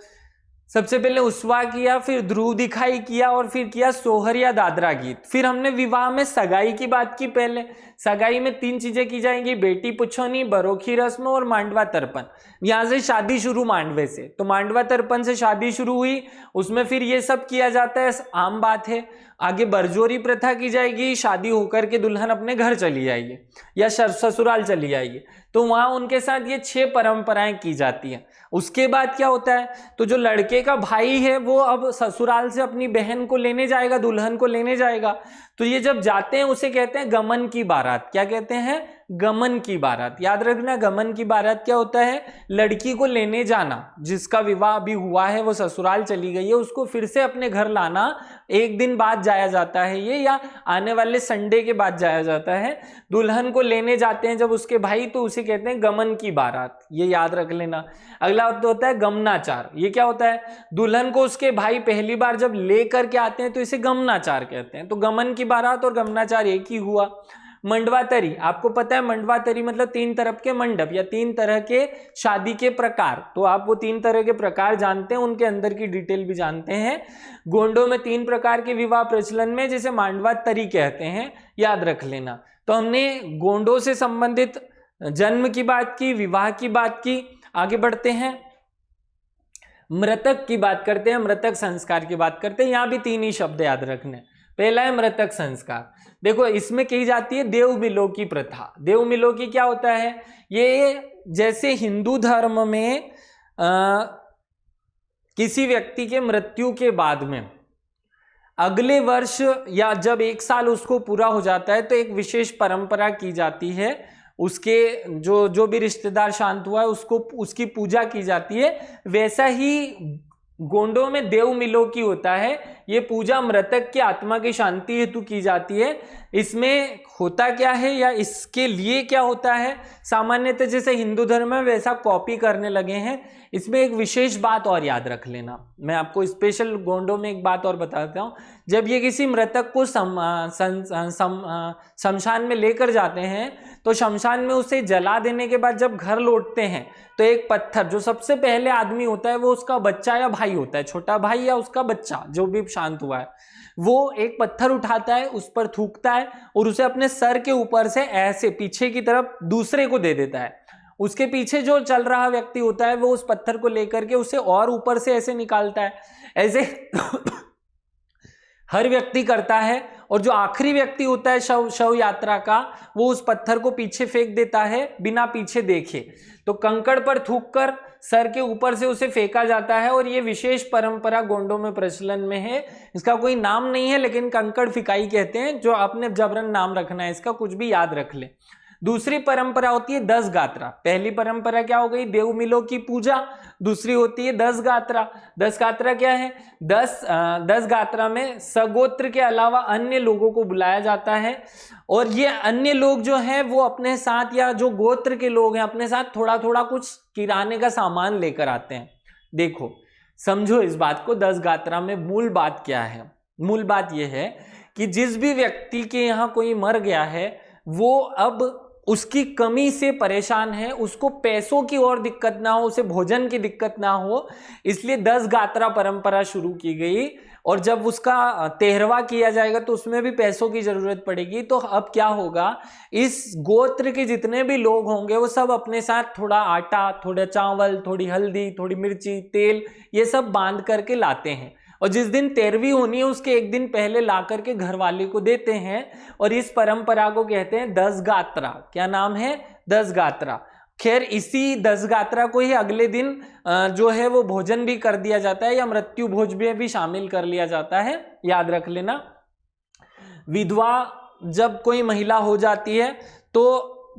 सबसे पहले उसवा किया, फिर ध्रुव दिखाई किया, और फिर किया सोहर या दादरा गीत। फिर हमने विवाह में सगाई की बात की। पहले सगाई में 3 चीजें की जाएंगी, बेटी पुछोनी, बरोखी रस्म और मांडवा तर्पण। यहां से शादी शुरू मांडवे से, तो मांडवा तर्पण से शादी शुरू हुई, उसमें फिर ये सब किया जाता है, आम बात है। आगे बरजोरी प्रथा की जाएगी, शादी होकर के दुल्हन अपने घर चली जाएगी या ससुराल चली जाएगी, तो वहां उनके साथ ये 6 परंपराएं की जाती हैं। उसके बाद क्या होता है, तो जो लड़के का भाई है वो अब ससुराल से अपनी बहन को लेने जाएगा, दुल्हन को लेने जाएगा। तो ये जब जाते हैं उसे कहते हैं गमन की बारात। क्या कहते हैं, गमन की बारात। याद रखना, गमन की बारात क्या होता है, लड़की को लेने जाना, जिसका विवाह अभी हुआ है वो ससुराल चली गई है, उसको फिर से अपने घर लाना। एक दिन बाद जाया जाता है ये, या आने वाले संडे के बाद जाया जाता है। दुल्हन को लेने जाते हैं जब उसके भाई, तो उसे कहते हैं गमन की बारात, ये याद रख लेना। अगला होता है गमनाचार। ये क्या होता है, दुल्हन को उसके भाई पहली बार जब ले करके आते हैं तो इसे गमनाचार कहते हैं। तो गमन की बारात और गमनाचार एक ही हुआ। मंडवातरी, आपको पता है मंडवातरी मतलब 3 तरफ के मंडप या 3 तरह के शादी के प्रकार, तो आप वो 3 तरह के प्रकार जानते हैं, उनके अंदर की डिटेल भी जानते हैं। गोंडों में 3 प्रकार के विवाह प्रचलन में, जिसे मंडवातरी कहते हैं, याद रख लेना। तो हमने गोंडों से संबंधित जन्म की बात की, विवाह की बात की। आगे बढ़ते हैं, मृतक की बात करते हैं, मृतक संस्कार की बात करते हैं। यहां भी 3 ही शब्द याद रखने। पहला है मृतक संस्कार। देखो इसमें की जाती है देव मिलो की प्रथा। देव मिलो की क्या होता है, ये जैसे हिंदू धर्म में किसी व्यक्ति के मृत्यु के बाद में अगले वर्ष या जब 1 साल उसको पूरा हो जाता है तो एक विशेष परंपरा की जाती है, उसके जो भी रिश्तेदार शांत हुआ है उसको उसकी पूजा की जाती है। वैसा ही गोंडों में देव मिलो की होता है, ये पूजा मृतक की आत्मा की शांति हेतु की जाती है। इसमें होता क्या है या इसके लिए क्या होता है, सामान्यतः जैसे हिंदू धर्म में वैसा कॉपी करने लगे हैं। इसमें एक विशेष बात और याद रख लेना, मैं आपको स्पेशल गोंडों में एक बात और बताता हूँ। जब ये किसी मृतक को शमशान में लेकर जाते हैं तो शमशान में उसे जला देने के बाद जब घर लौटते हैं तो एक पत्थर, जो सबसे पहले आदमी होता है वो उसका बच्चा या भाई होता है, छोटा भाई या उसका बच्चा जो भी शांत हुआ है, वो एक पत्थर उठाता है, उस पर थूकता है और उसे अपने सर के ऊपर से ऐसे पीछे की तरफ दूसरे को दे देता है। उसके पीछे जो चल रहा व्यक्ति होता है वो उस पत्थर को लेकर के उसे और ऊपर से ऐसे निकालता है। ऐसे हर व्यक्ति करता है और जो आखिरी व्यक्ति होता है शव यात्रा का, वो उस पत्थर को पीछे फेंक देता है बिना पीछे देखे। तो कंकड़ पर थूककर सर के ऊपर से उसे फेंका जाता है और ये विशेष परंपरा गोंडों में प्रचलन में है। इसका कोई नाम नहीं है लेकिन कंकड़ फिकाई कहते हैं, जो आपने जबरन नाम रखना है इसका, कुछ भी याद रख ले। दूसरी परंपरा होती है 10 गात्रा। पहली परंपरा क्या हो गई, देव मिलो की पूजा। दूसरी होती है 10 गात्रा। 10 गात्रा क्या है, 10 गात्रा में सगोत्र के अलावा अन्य लोगों को बुलाया जाता है और ये अन्य लोग जो हैं वो अपने साथ, या जो गोत्र के लोग हैं अपने साथ थोड़ा थोड़ा कुछ किराने का सामान लेकर आते हैं। देखो समझो इस बात को, 10 गात्रा में मूल बात क्या है। मूल बात यह है कि जिस भी व्यक्ति के यहाँ कोई मर गया है वो अब उसकी कमी से परेशान है, उसको पैसों की और दिक्कत ना हो, उसे भोजन की दिक्कत ना हो, इसलिए 10 गात्रा परंपरा शुरू की गई। और जब उसका 13वां किया जाएगा तो उसमें भी पैसों की जरूरत पड़ेगी। तो अब क्या होगा, इस गोत्र के जितने भी लोग होंगे वो सब अपने साथ थोड़ा आटा, थोड़ा चावल, थोड़ी हल्दी, थोड़ी मिर्ची, तेल, ये सब बांध करके लाते हैं और जिस दिन 13वीं होनी है उसके एक दिन पहले ला करके घर वाले को देते हैं और इस परंपरा को कहते हैं 10 गात्रा। क्या नाम है, 10 गात्रा। खैर इसी 10 गात्रा को ही अगले दिन जो है वो भोजन भी कर दिया जाता है या मृत्यु भोज में भी शामिल कर लिया जाता है, याद रख लेना। विधवा जब कोई महिला हो जाती है तो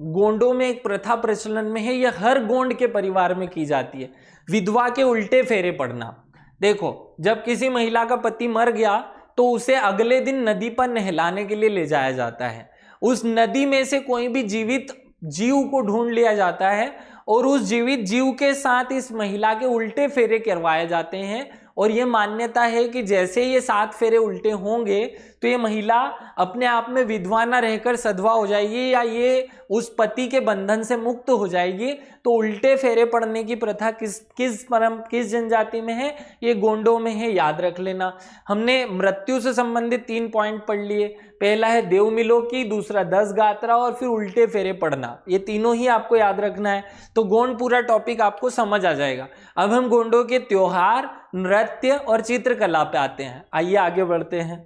गोंडों में एक प्रथा प्रचलन में है, यह हर गोंड के परिवार में की जाती है, विधवा के उल्टे फेरे पड़ना। देखो जब किसी महिला का पति मर गया तो उसे अगले दिन नदी पर नहलाने के लिए ले जाया जाता है। उस नदी में से कोई भी जीवित जीव को ढूंढ लिया जाता है और उस जीवित जीव के साथ इस महिला के उल्टे फेरे करवाए जाते हैं और यह मान्यता है कि जैसे ये 7 फेरे उल्टे होंगे तो ये महिला अपने आप में विधवा न रहकर सधवा हो जाएगी या ये उस पति के बंधन से मुक्त हो जाएगी। तो उल्टे फेरे पड़ने की प्रथा किस जनजाति में है, ये गोंडों में है, याद रख लेना। हमने मृत्यु से संबंधित 3 पॉइंट पढ़ लिए। पहला है देव मिलो की, दूसरा 10 गात्रा और फिर उल्टे फेरे पड़ना। ये तीनों ही आपको याद रखना है तो गोंड पूरा टॉपिक आपको समझ आ जाएगा। अब हम गोंडों के त्योहार, नृत्य और चित्रकला पे आते हैं। आइए आगे बढ़ते हैं।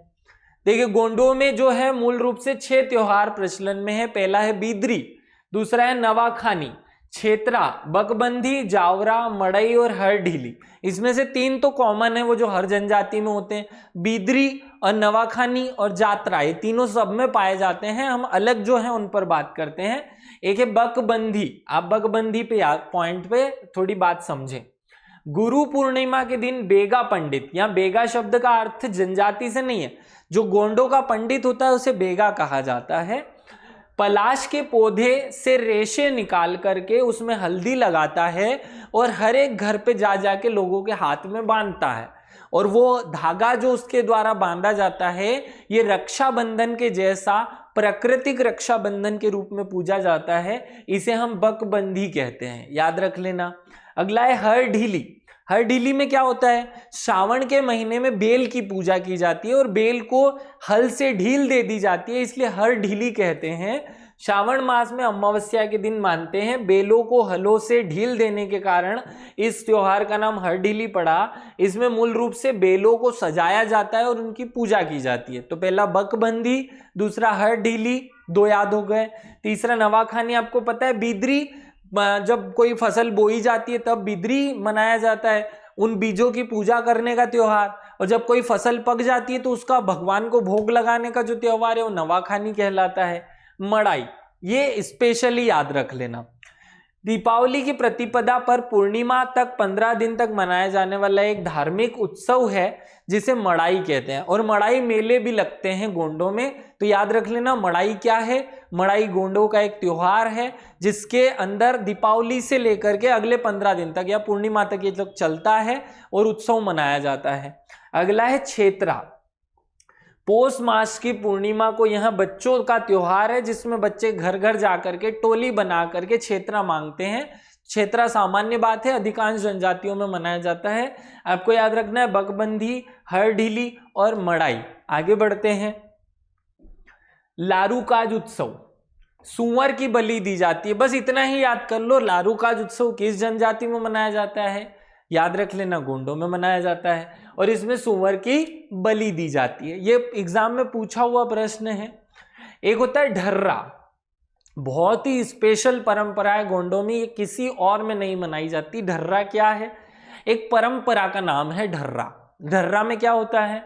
देखिए गोंडों में जो है मूल रूप से 6 त्योहार प्रचलन में है। पहला है बीदरी, दूसरा है नवाखानी, क्षेत्रा, बकबंदी, जावरा, मड़ई और हरढीली। इसमें से 3 तो कॉमन है, वो जो हर जनजाति में होते हैं, बीदरी और नवाखानी और जात्रा, ये तीनों सब में पाए जाते हैं। हम अलग जो है उन पर बात करते हैं। एक है बकबंदी। आप बकबंदी पे पॉइंट पे थोड़ी बात समझें। गुरु पूर्णिमा के दिन बेगा पंडित, यहाँ बेगा शब्द का अर्थ जनजाति से नहीं है, जो गोंडों का पंडित होता है उसे बेगा कहा जाता है। पलाश के पौधे से रेशे निकाल करके उसमें हल्दी लगाता है और हर एक घर पे जा जाके लोगों के हाथ में बांधता है और वो धागा जो उसके द्वारा बांधा जाता है ये रक्षाबंधन के जैसा प्राकृतिक रक्षाबंधन के रूप में पूजा जाता है, इसे हम बकबंधी कहते हैं, याद रख लेना। अगला है हरढीली। हरढीली में क्या होता है, श्रावण के महीने में बेल की पूजा की जाती है और बेल को हल से ढील दे दी जाती है, इसलिए हरढीली कहते हैं। श्रावण मास में अमावस्या के दिन मानते हैं, बेलों को हलों से ढील देने के कारण इस त्योहार का नाम हरढीली पड़ा। इसमें मूल रूप से बेलों को सजाया जाता है और उनकी पूजा की जाती है। तो पहला बकबंधी, दूसरा हरढीली, 2 याद हो गए। तीसरा नवाखानी, आपको पता है बिद्री, जब कोई फसल बोई जाती है तब बिद्री मनाया जाता है, उन बीजों की पूजा करने का त्योहार। और जब कोई फसल पक जाती है तो उसका भगवान को भोग लगाने का जो त्योहार है वो नवाखानी कहलाता है। मड़ाई, ये स्पेशली याद रख लेना। दीपावली की प्रतिपदा पर पूर्णिमा तक 15 दिन तक मनाया जाने वाला एक धार्मिक उत्सव है जिसे मड़ाई कहते हैं, और मड़ाई मेले भी लगते हैं गोंडों में। तो याद रख लेना मड़ाई क्या है। मड़ाई गोंडों का एक त्योहार है जिसके अंदर दीपावली से लेकर के अगले 15 दिन तक या पूर्णिमा तक ये तक चलता है और उत्सव मनाया जाता है। अगला है क्षेत्रा। पौष मास की पूर्णिमा को यहाँ बच्चों का त्योहार है जिसमें बच्चे घर घर जाकर के टोली बना करके क्षेत्रा मांगते हैं। क्षेत्रा सामान्य बात है, अधिकांश जनजातियों में मनाया जाता है। आपको याद रखना है बकबंधी, हरढीली और मड़ाई। आगे बढ़ते हैं। लारूकाज उत्सव, सूअर की बलि दी जाती है, बस इतना ही याद कर लो। लारूकाज उत्सव किस जनजाति में मनाया जाता है, याद रख लेना गोंडों में मनाया जाता है, और इसमें सूअर की बलि दी जाती है। ये एग्जाम में पूछा हुआ प्रश्न है। एक होता है ढर्रा, बहुत ही स्पेशल परंपरा है गोंडों में, ये किसी और में नहीं मनाई जाती। ढर्रा क्या है, एक परंपरा का नाम है ढर्रा। ढर्रा में क्या होता है,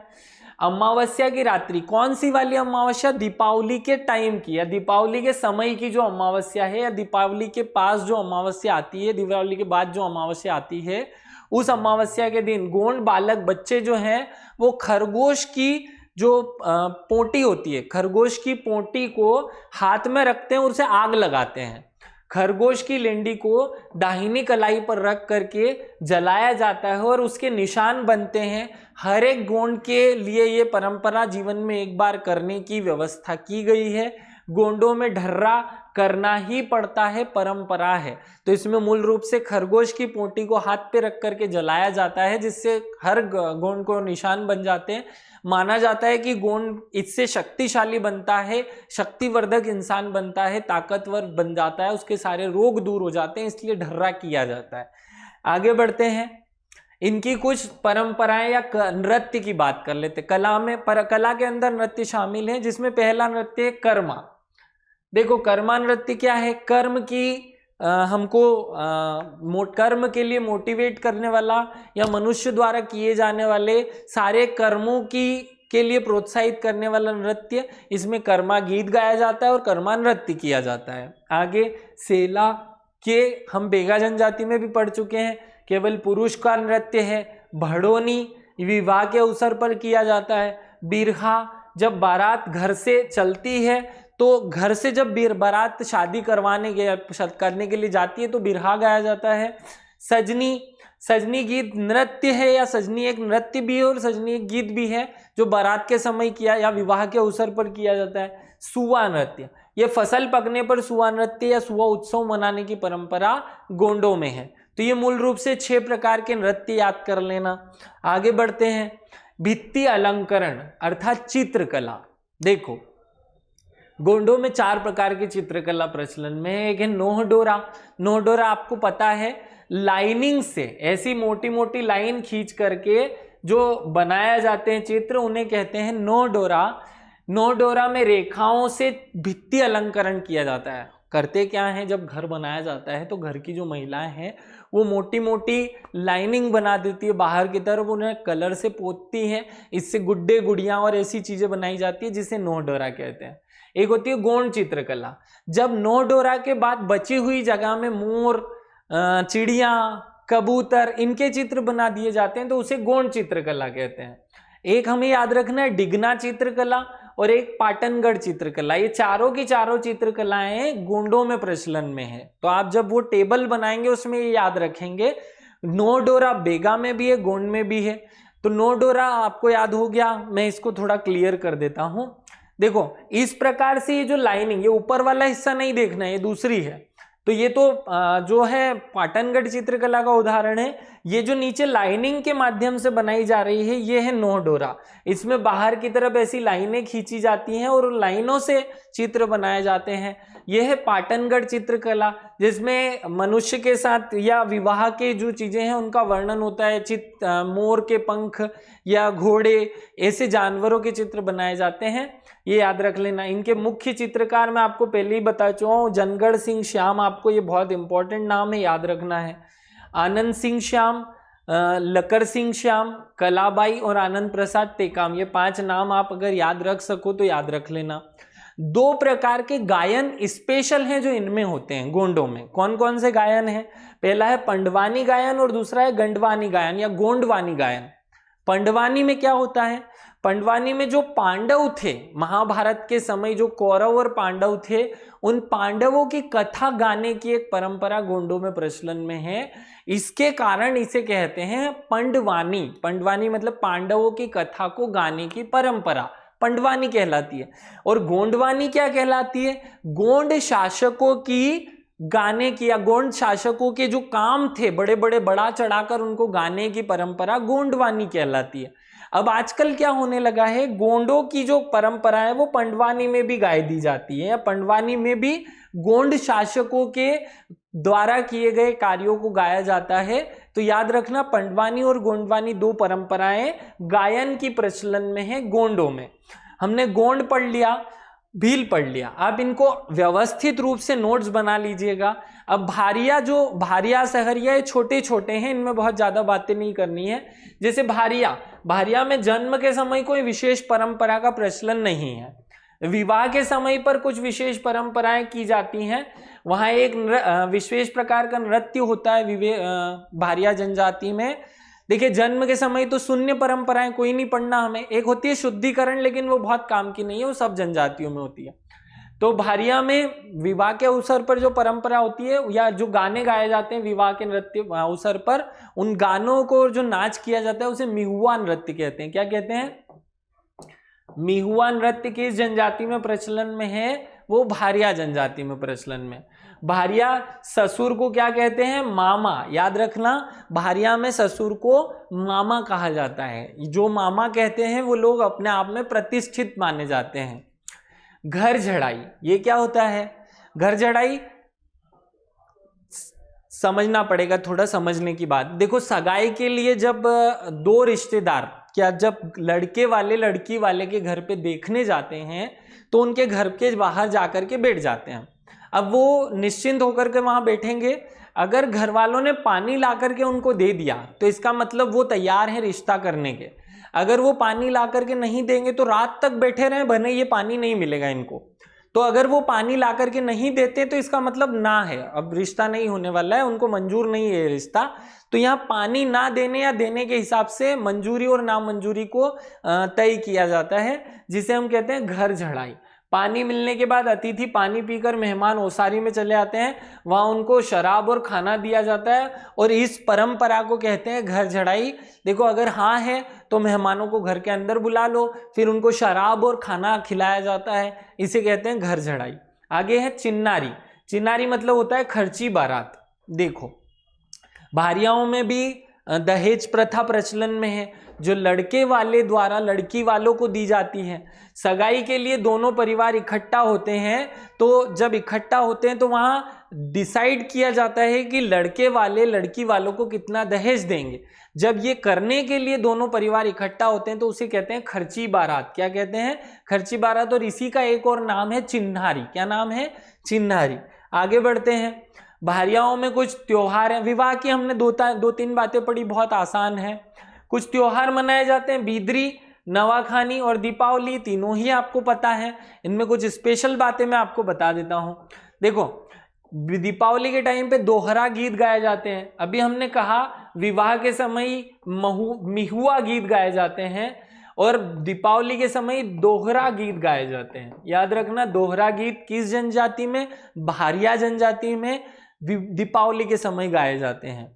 अमावस्या की रात्रि, कौन सी वाली अमावस्या, दीपावली के टाइम की या दीपावली के समय की जो अमावस्या है, या दीपावली के पास जो अमावस्या आती है, दीपावली के बाद जो अमावस्या आती है, उस अमावस्या के दिन गोंड बालक बच्चे जो हैं वो खरगोश की जो पोंटी होती है, खरगोश की पोंटी को हाथ में रखते हैं और उसे आग लगाते हैं। खरगोश की लेंडी को दाहिनी कलाई पर रख करके जलाया जाता है और उसके निशान बनते हैं। हर एक गोंड के लिए ये परंपरा जीवन में एक बार करने की व्यवस्था की गई है। गोंडों में ढर्रा करना ही पड़ता है, परंपरा है। तो इसमें मूल रूप से खरगोश की पोंटी को हाथ पे रख करके जलाया जाता है जिससे हर गोंड को निशान बन जाते हैं। माना जाता है कि गोंड इससे शक्तिशाली बनता है, शक्तिवर्धक इंसान बनता है, ताकतवर बन जाता है, उसके सारे रोग दूर हो जाते हैं, इसलिए ढर्रा किया जाता है। आगे बढ़ते हैं। इनकी कुछ परंपराएं या नृत्य की बात कर लेते। कला में कला के अंदर नृत्य शामिल है जिसमें पहला नृत्य कर्मा। देखो कर्मा नृत्य क्या है, कर्म की हमको कर्म के लिए मोटिवेट करने वाला या मनुष्य द्वारा किए जाने वाले सारे कर्मों के लिए प्रोत्साहित करने वाला नृत्य। इसमें कर्मा गीत गाया जाता है और कर्मा नृत्य किया जाता है। आगे सेला के हम बेगा जनजाति में भी पढ़ चुके हैं, केवल पुरुष का नृत्य है। भड़ोनी विवाह के अवसर पर किया जाता है। बिरहा जब बारात घर से चलती है तो घर से जब बारात शादी करने के लिए जाती है तो बिरहा गाया जाता है। सजनी गीत नृत्य है या सजनी एक नृत्य भी है और सजनी एक गीत भी है जो बारात के समय किया या विवाह के अवसर पर किया जाता है। सुआ नृत्य, ये फसल पकने पर सुआ नृत्य या सुआ उत्सव मनाने की परंपरा गोंडों में है। तो ये मूल रूप से 6 प्रकार के नृत्य याद कर लेना। आगे बढ़ते हैं। भित्ति अलंकरण अर्थात चित्रकला। देखो गोंडों में 4 प्रकार की चित्रकला प्रचलन में है। एक है नोहडोरा। नोहडोरा आपको पता है, लाइनिंग से ऐसी मोटी मोटी लाइन खींच करके जो बनाया जाते हैं चित्र, उन्हें कहते हैं नोहडोरा। नोहडोरा में रेखाओं से भित्ति अलंकरण किया जाता है। करते क्या है, जब घर बनाया जाता है तो घर की जो महिलाएं हैं वो मोटी मोटी लाइनिंग बना देती है बाहर की तरफ, उन्हें कलर से पोतती हैं, इससे गुड्डे गुड़ियां और ऐसी चीजें बनाई जाती है जिसे नोहडोरा कहते हैं। एक होती है गोंड चित्रकला। जब नोहडोरा के बाद बची हुई जगह में मोर, चिड़िया, कबूतर, इनके चित्र बना दिए जाते हैं तो उसे गोंड चित्रकला कहते हैं। एक हमें याद रखना है डिगना चित्रकला और एक पाटनगढ़ चित्रकला। ये चारों की चारों चित्रकलाएं गोंडों में प्रचलन में है। तो आप जब वो टेबल बनाएंगे उसमें ये याद रखेंगे। नोहडोरा बेगा में भी है, गोंड में भी है। तो नोहडोरा आपको याद हो गया, मैं इसको थोड़ा क्लियर कर देता हूं। देखो इस प्रकार से ये जो लाइनिंग, ये ऊपर वाला हिस्सा नहीं देखना है, ये दूसरी है। तो ये तो जो है पाटनगढ़ चित्रकला का उदाहरण है। ये जो नीचे लाइनिंग के माध्यम से बनाई जा रही है, ये है नोह डोरा। इसमें बाहर की तरफ ऐसी लाइनें खींची जाती हैं और लाइनों से चित्र बनाए जाते हैं। यह है पाटनगढ़ चित्रकला, जिसमें मनुष्य के साथ या विवाह के जो चीजें हैं उनका वर्णन होता है। मोर के पंख या घोड़े, ऐसे जानवरों के चित्र बनाए जाते हैं, ये याद रख लेना। इनके मुख्य चित्रकार मैं आपको पहले ही बता चुका हूँ, जनगढ़ सिंह श्याम, आपको ये बहुत इंपॉर्टेंट नाम है, याद रखना है। आनंद सिंह श्याम, लकर सिंह श्याम, कलाबाई और आनंद प्रसाद टेकाम, ये 5 नाम आप अगर याद रख सको तो याद रख लेना। 2 प्रकार के गायन स्पेशल हैं जो इनमें होते हैं गोंडों में। कौन कौन से गायन हैं? पहला है पंडवानी गायन और दूसरा है गंडवानी गायन या गोंडवानी गायन। पंडवानी में क्या होता है? पंडवानी में जो पांडव थे महाभारत के समय, जो कौरव और पांडव थे, उन पांडवों की कथा गाने की एक परंपरा गोंडों में प्रचलन में है। इसके कारण इसे कहते हैं पंडवानी। पंडवानी मतलब पांडवों की कथा को गाने की परंपरा पंडवानी कहलाती है। और गोंडवानी क्या कहलाती है? गोंड शासकों की गाने की या गोंड शासकों के जो काम थे बड़े बड़े बढ़ा चढ़ाकर उनको गाने की परंपरा गोंडवानी कहलाती है। अब आजकल क्या होने लगा है, गोंडों की जो परंपरा है वो पंडवानी में भी गाई दी जाती है, या पंडवानी में भी गोंड शासकों के द्वारा किए गए कार्यों को गाया जाता है। तो याद रखना, पंडवानी और गोंडवानी 2 परंपराएं गायन की प्रचलन में है गोंडों में। हमने गोंड पढ़ लिया, भील पढ़ लिया। आप इनको व्यवस्थित रूप से नोट्स बना लीजिएगा। अब भारिया, जो भारिया सहरिया, ये छोटे छोटे हैं, इनमें बहुत ज्यादा बातें नहीं करनी है। जैसे भारिया में जन्म के समय कोई विशेष परंपरा का प्रचलन नहीं है, विवाह के समय पर कुछ विशेष परंपराएं की जाती हैं। वहां एक विशेष प्रकार का नृत्य होता है भारिया जनजाति में। देखिए जन्म के समय तो शून्य परंपराएं कोई नहीं पढ़ना हमें। एक होती है शुद्धिकरण, लेकिन वो बहुत काम की नहीं है, वो सब जनजातियों में होती है। तो भारिया में विवाह के अवसर पर जो परंपरा होती है या जो गाने गाए जाते हैं विवाह के नृत्य अवसर पर, उन गानों को जो नाच किया जाता है उसे मिहुआ नृत्य कहते हैं। क्या कहते हैं? मिहुआ नृत्य किस जनजाति में प्रचलन में है? वो भारिया जनजाति में प्रचलन में। भारिया ससुर को क्या कहते हैं? मामा। याद रखना, भारिया में ससुर को मामा कहा जाता है। जो मामा कहते हैं वो लोग अपने आप में प्रतिष्ठित माने जाते हैं। घर झड़ाई, ये क्या होता है? घर झड़ाई समझना पड़ेगा, थोड़ा समझने की बात। देखो सगाई के लिए जब 2 रिश्तेदार, क्या जब लड़के वाले लड़की वाले के घर पे देखने जाते हैं तो उनके घर के बाहर जाकर के बैठ जाते हैं। अब वो निश्चिंत होकर के वहां बैठेंगे। अगर घर वालों ने पानी ला करके उनको दे दिया तो इसका मतलब वो तैयार है रिश्ता करने के। अगर वो पानी ला करके नहीं देंगे तो रात तक बैठे रहें, बने ये पानी नहीं मिलेगा इनको। तो अगर वो पानी ला करके नहीं देते तो इसका मतलब ना है, अब रिश्ता नहीं होने वाला है, उनको मंजूर नहीं है रिश्ता। तो यहाँ पानी ना देने या देने के हिसाब से मंजूरी और नामंजूरी को तय किया जाता है, जिसे हम कहते हैं घर झड़ाई। पानी मिलने के बाद अतिथि पानी पीकर मेहमान ओसारी में चले आते हैं, वहां उनको शराब और खाना दिया जाता है और इस परंपरा को कहते हैं घर झड़ाई। देखो अगर हाँ है तो मेहमानों को घर के अंदर बुला लो, फिर उनको शराब और खाना खिलाया जाता है, इसे कहते हैं घर झड़ाई। आगे है चिन्नारी। चिन्नारी मतलब होता है खर्ची बारात। देखो भारियाओं में भी दहेज प्रथा प्रचलन में है, जो लड़के वाले द्वारा लड़की वालों को दी जाती है। सगाई के लिए दोनों परिवार इकट्ठा होते हैं, तो जब इकट्ठा होते हैं तो वहां डिसाइड किया जाता है कि लड़के वाले लड़की वालों को कितना दहेज देंगे। जब ये करने के लिए दोनों परिवार इकट्ठा होते हैं तो उसे कहते हैं खर्ची बारात। क्या कहते हैं? खर्ची बारात। और इसी का एक और नाम है चिन्हारी। क्या नाम है? चिन्हारी। आगे बढ़ते हैं। भारियाओं में कुछ त्योहार हैं। विवाह की हमने 2-3 बातें पढ़ी, बहुत आसान है। कुछ त्योहार मनाए जाते हैं, बीदरी, नवाखानी और दीपावली, तीनों ही आपको पता है। इनमें कुछ स्पेशल बातें मैं आपको बता देता हूं। देखो दीपावली के टाइम पे दोहरा गीत गाए जाते हैं। अभी हमने कहा विवाह के समय मिहुआ गीत गाए जाते हैं और दीपावली के समय दोहरा गीत गाए जाते हैं। याद रखना, दोहरा गीत किस जनजाति में? भारिया जनजाति में दीपावली के समय गाए जाते हैं।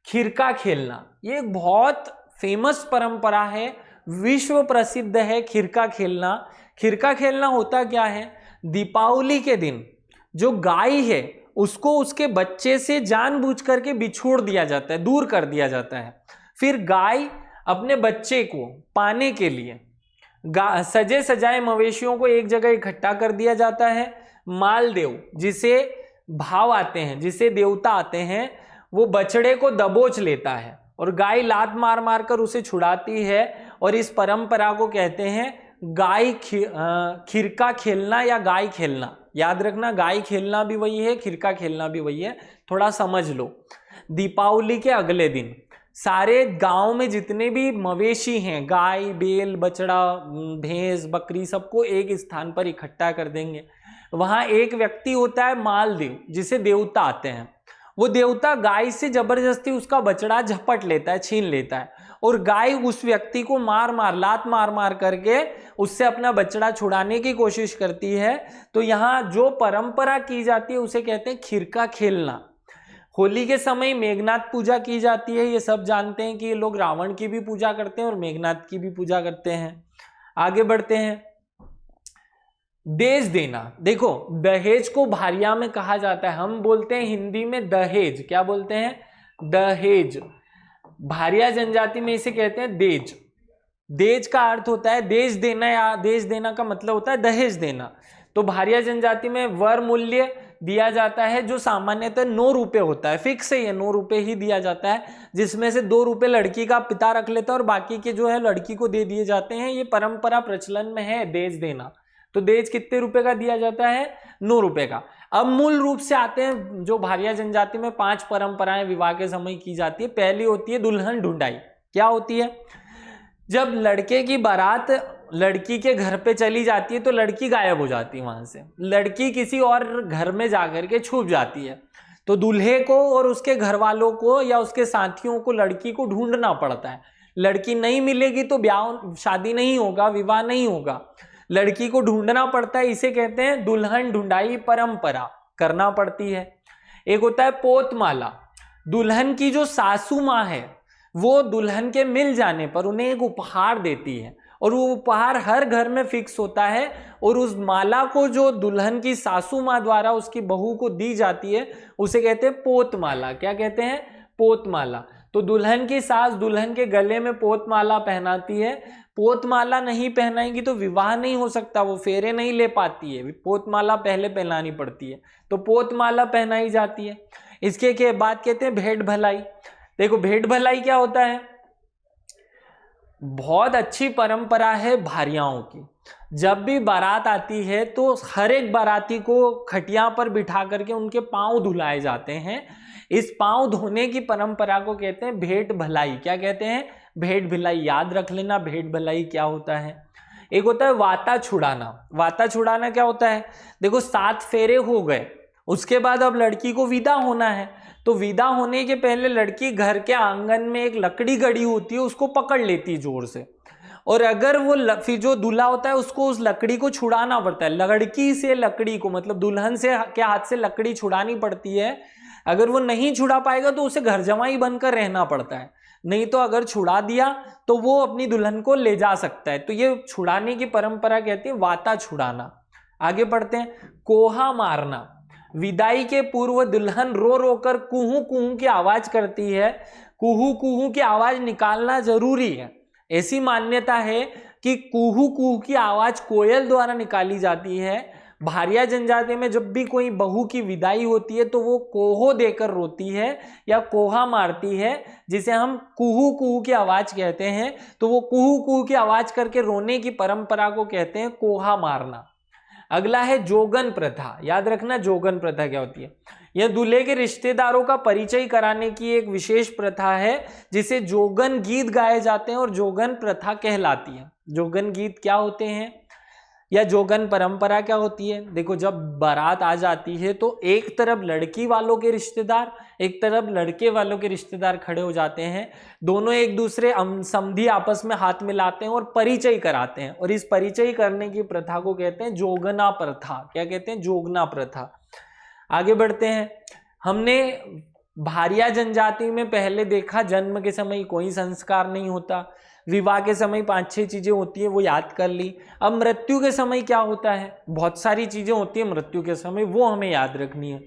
खिरका खेलना, ये एक बहुत फेमस परंपरा है, विश्व प्रसिद्ध है खिरका खेलना। खिरका खेलना होता क्या है, दीपावली के दिन जो गाय है उसको उसके बच्चे से जानबूझ करके बिछोड़ दिया जाता है, दूर कर दिया जाता है। फिर गाय अपने बच्चे को पाने के लिए सजे सजाए मवेशियों को एक जगह इकट्ठा कर दिया जाता है। मालदेव जिसे भाव आते हैं, जिसे देवता आते हैं, वो बछड़े को दबोच लेता है और गाय लात मार मार कर उसे छुड़ाती है। और इस परंपरा को कहते हैं गाय खिरका खेलना या गाय खेलना। याद रखना, गाय खेलना भी वही है, खिरका खेलना भी वही है, थोड़ा समझ लो। दीपावली के अगले दिन सारे गांव में जितने भी मवेशी हैं, गाय, बैल, बछड़ा, भैंस, बकरी, सबको एक स्थान पर इकट्ठा कर देंगे। वहां एक व्यक्ति होता है मालदेव, जिसे देवता आते हैं। वो देवता गाय से जबरदस्ती उसका बछड़ा झपट लेता है, छीन लेता है, और गाय उस व्यक्ति को लात मार मार करके उससे अपना बछड़ा छुड़ाने की कोशिश करती है। तो यहाँ जो परंपरा की जाती है उसे कहते हैं खिरका खेलना। होली के समय मेघनाथ पूजा की जाती है, ये सब जानते हैं कि ये लोग रावण की भी पूजा करते हैं और मेघनाथ की भी पूजा करते हैं। आगे बढ़ते हैं। दहेज देना, देखो दहेज को भारिया में कहा जाता है, हम बोलते हैं हिंदी में दहेज। क्या बोलते हैं? दहेज। भारिया जनजाति में इसे कहते हैं देज। देज का अर्थ होता है देश देना, या देश देना का मतलब होता है दहेज देना। तो भारिया जनजाति में वर मूल्य दिया जाता है जो सामान्यतः 9 रुपए होता है, फिक्स है, ये 9 रुपए ही दिया जाता है, जिसमें से 2 रुपए लड़की का पिता रख लेता है और बाकी के जो है लड़की को दे दिए जाते हैं। ये परंपरा प्रचलन में है देज देना। तो देज कितने रुपए का दिया जाता है? 9 रुपए का। अब मूल रूप से आते हैं जो भारिया जनजाति में 5 परंपराएं विवाह के समय की जाती है। पहली होती है दुल्हन ढूंढाई। क्या होती है? जब लड़के की बारात लड़की के घर पे चली जाती है तो लड़की गायब हो जाती है, वहां से लड़की किसी और घर में जाकर के छुप जाती है। तो दूल्हे को और उसके घर वालों को या उसके साथियों को लड़की को ढूंढना पड़ता है। लड़की नहीं मिलेगी तो ब्याह शादी नहीं होगा, विवाह नहीं होगा, लड़की को ढूंढना पड़ता है। इसे कहते हैं दुल्हन ढूंढाई परंपरा, करना पड़ती है। एक होता है पोतमाला। दुल्हन की जो सासू माँ है वो दुल्हन के मिल जाने पर उन्हें एक उपहार देती है, और वो उपहार हर घर में फिक्स होता है, और उस माला को जो दुल्हन की सासू माँ द्वारा उसकी बहू को दी जाती है उसे कहते हैं पोतमाला। क्या कहते हैं? पोतमाला। तो दुल्हन की सास दुल्हन के गले में पोतमाला पहनाती है। पोतमाला नहीं पहनाएंगी तो विवाह नहीं हो सकता, वो फेरे नहीं ले पाती है, पोतमाला पहले पहनानी पड़ती है। तो पोतमाला पहनाई जाती है। इसके के बाद कहते हैं भेंट भलाई। देखो भेंट भलाई क्या होता है? बहुत अच्छी परंपरा है भारियाओं की। जब भी बारात आती है तो हर एक बाराती को खटिया पर बिठा करके उनके पांव धुलाए जाते हैं। इस पांव धोने की परंपरा को कहते हैं भेंट भलाई। क्या कहते हैं? भेंट भलाई। याद रख लेना भेंट भलाई क्या होता है। एक होता है वाता छुड़ाना। वाता छुड़ाना क्या होता है? देखो 7 फेरे हो गए, उसके बाद अब लड़की को विदा होना है, तो विदा होने के पहले लड़की घर के आंगन में एक लकड़ी गड़ी होती है, उसको पकड़ लेती है जोर से, और अगर वो फिर जो दूल्हा होता है उसको उस लकड़ी को छुड़ाना पड़ता है। लड़की से लकड़ी को, मतलब दुल्हन से के हाथ से लकड़ी छुड़ानी पड़ती है। अगर वो नहीं छुड़ा पाएगा तो उसे घर जमाई बनकर रहना पड़ता है, नहीं तो अगर छुड़ा दिया तो वो अपनी दुल्हन को ले जा सकता है। तो ये छुड़ाने की परंपरा कहती है वाता छुड़ाना। आगे बढ़ते हैं। कोहा मारना। विदाई के पूर्व दुल्हन रो रो कर कुहू कुहू की आवाज करती है। कुहू कुहू की आवाज निकालना जरूरी है। ऐसी मान्यता है कि कुहू कुहू की आवाज कोयल द्वारा निकाली जाती है। भारिया जनजाति में जब भी कोई बहू की विदाई होती है तो वो कोहो देकर रोती है या कोहा मारती है, जिसे हम कुहू कुहू की आवाज कहते हैं। तो वो कुहू कुहू की आवाज करके रोने की परंपरा को कहते हैं कोहा मारना। अगला है जोगन प्रथा। याद रखना जोगन प्रथा क्या होती है। यह दूल्हे के रिश्तेदारों का परिचय कराने की एक विशेष प्रथा है, जिसे जोगन गीत गाए जाते हैं और जोगन प्रथा कहलाती है। जोगन गीत क्या होते हैं या जोगन परंपरा क्या होती है? देखो जब बारात आ जाती है तो एक तरफ लड़की वालों के रिश्तेदार, एक तरफ लड़के वालों के रिश्तेदार खड़े हो जाते हैं। दोनों एक दूसरे समधी आपस में हाथ मिलाते हैं और परिचय कराते हैं, और इस परिचय करने की प्रथा को कहते हैं जोगना प्रथा। क्या कहते हैं? जोगना प्रथा। आगे बढ़ते हैं। हमने भारिया जनजाति में पहले देखा जन्म के समय कोई संस्कार नहीं होता, विवाह के समय 5-6 चीजें होती है, वो याद कर ली। अब मृत्यु के समय क्या होता है, बहुत सारी चीजें होती है मृत्यु के समय, वो हमें याद रखनी है।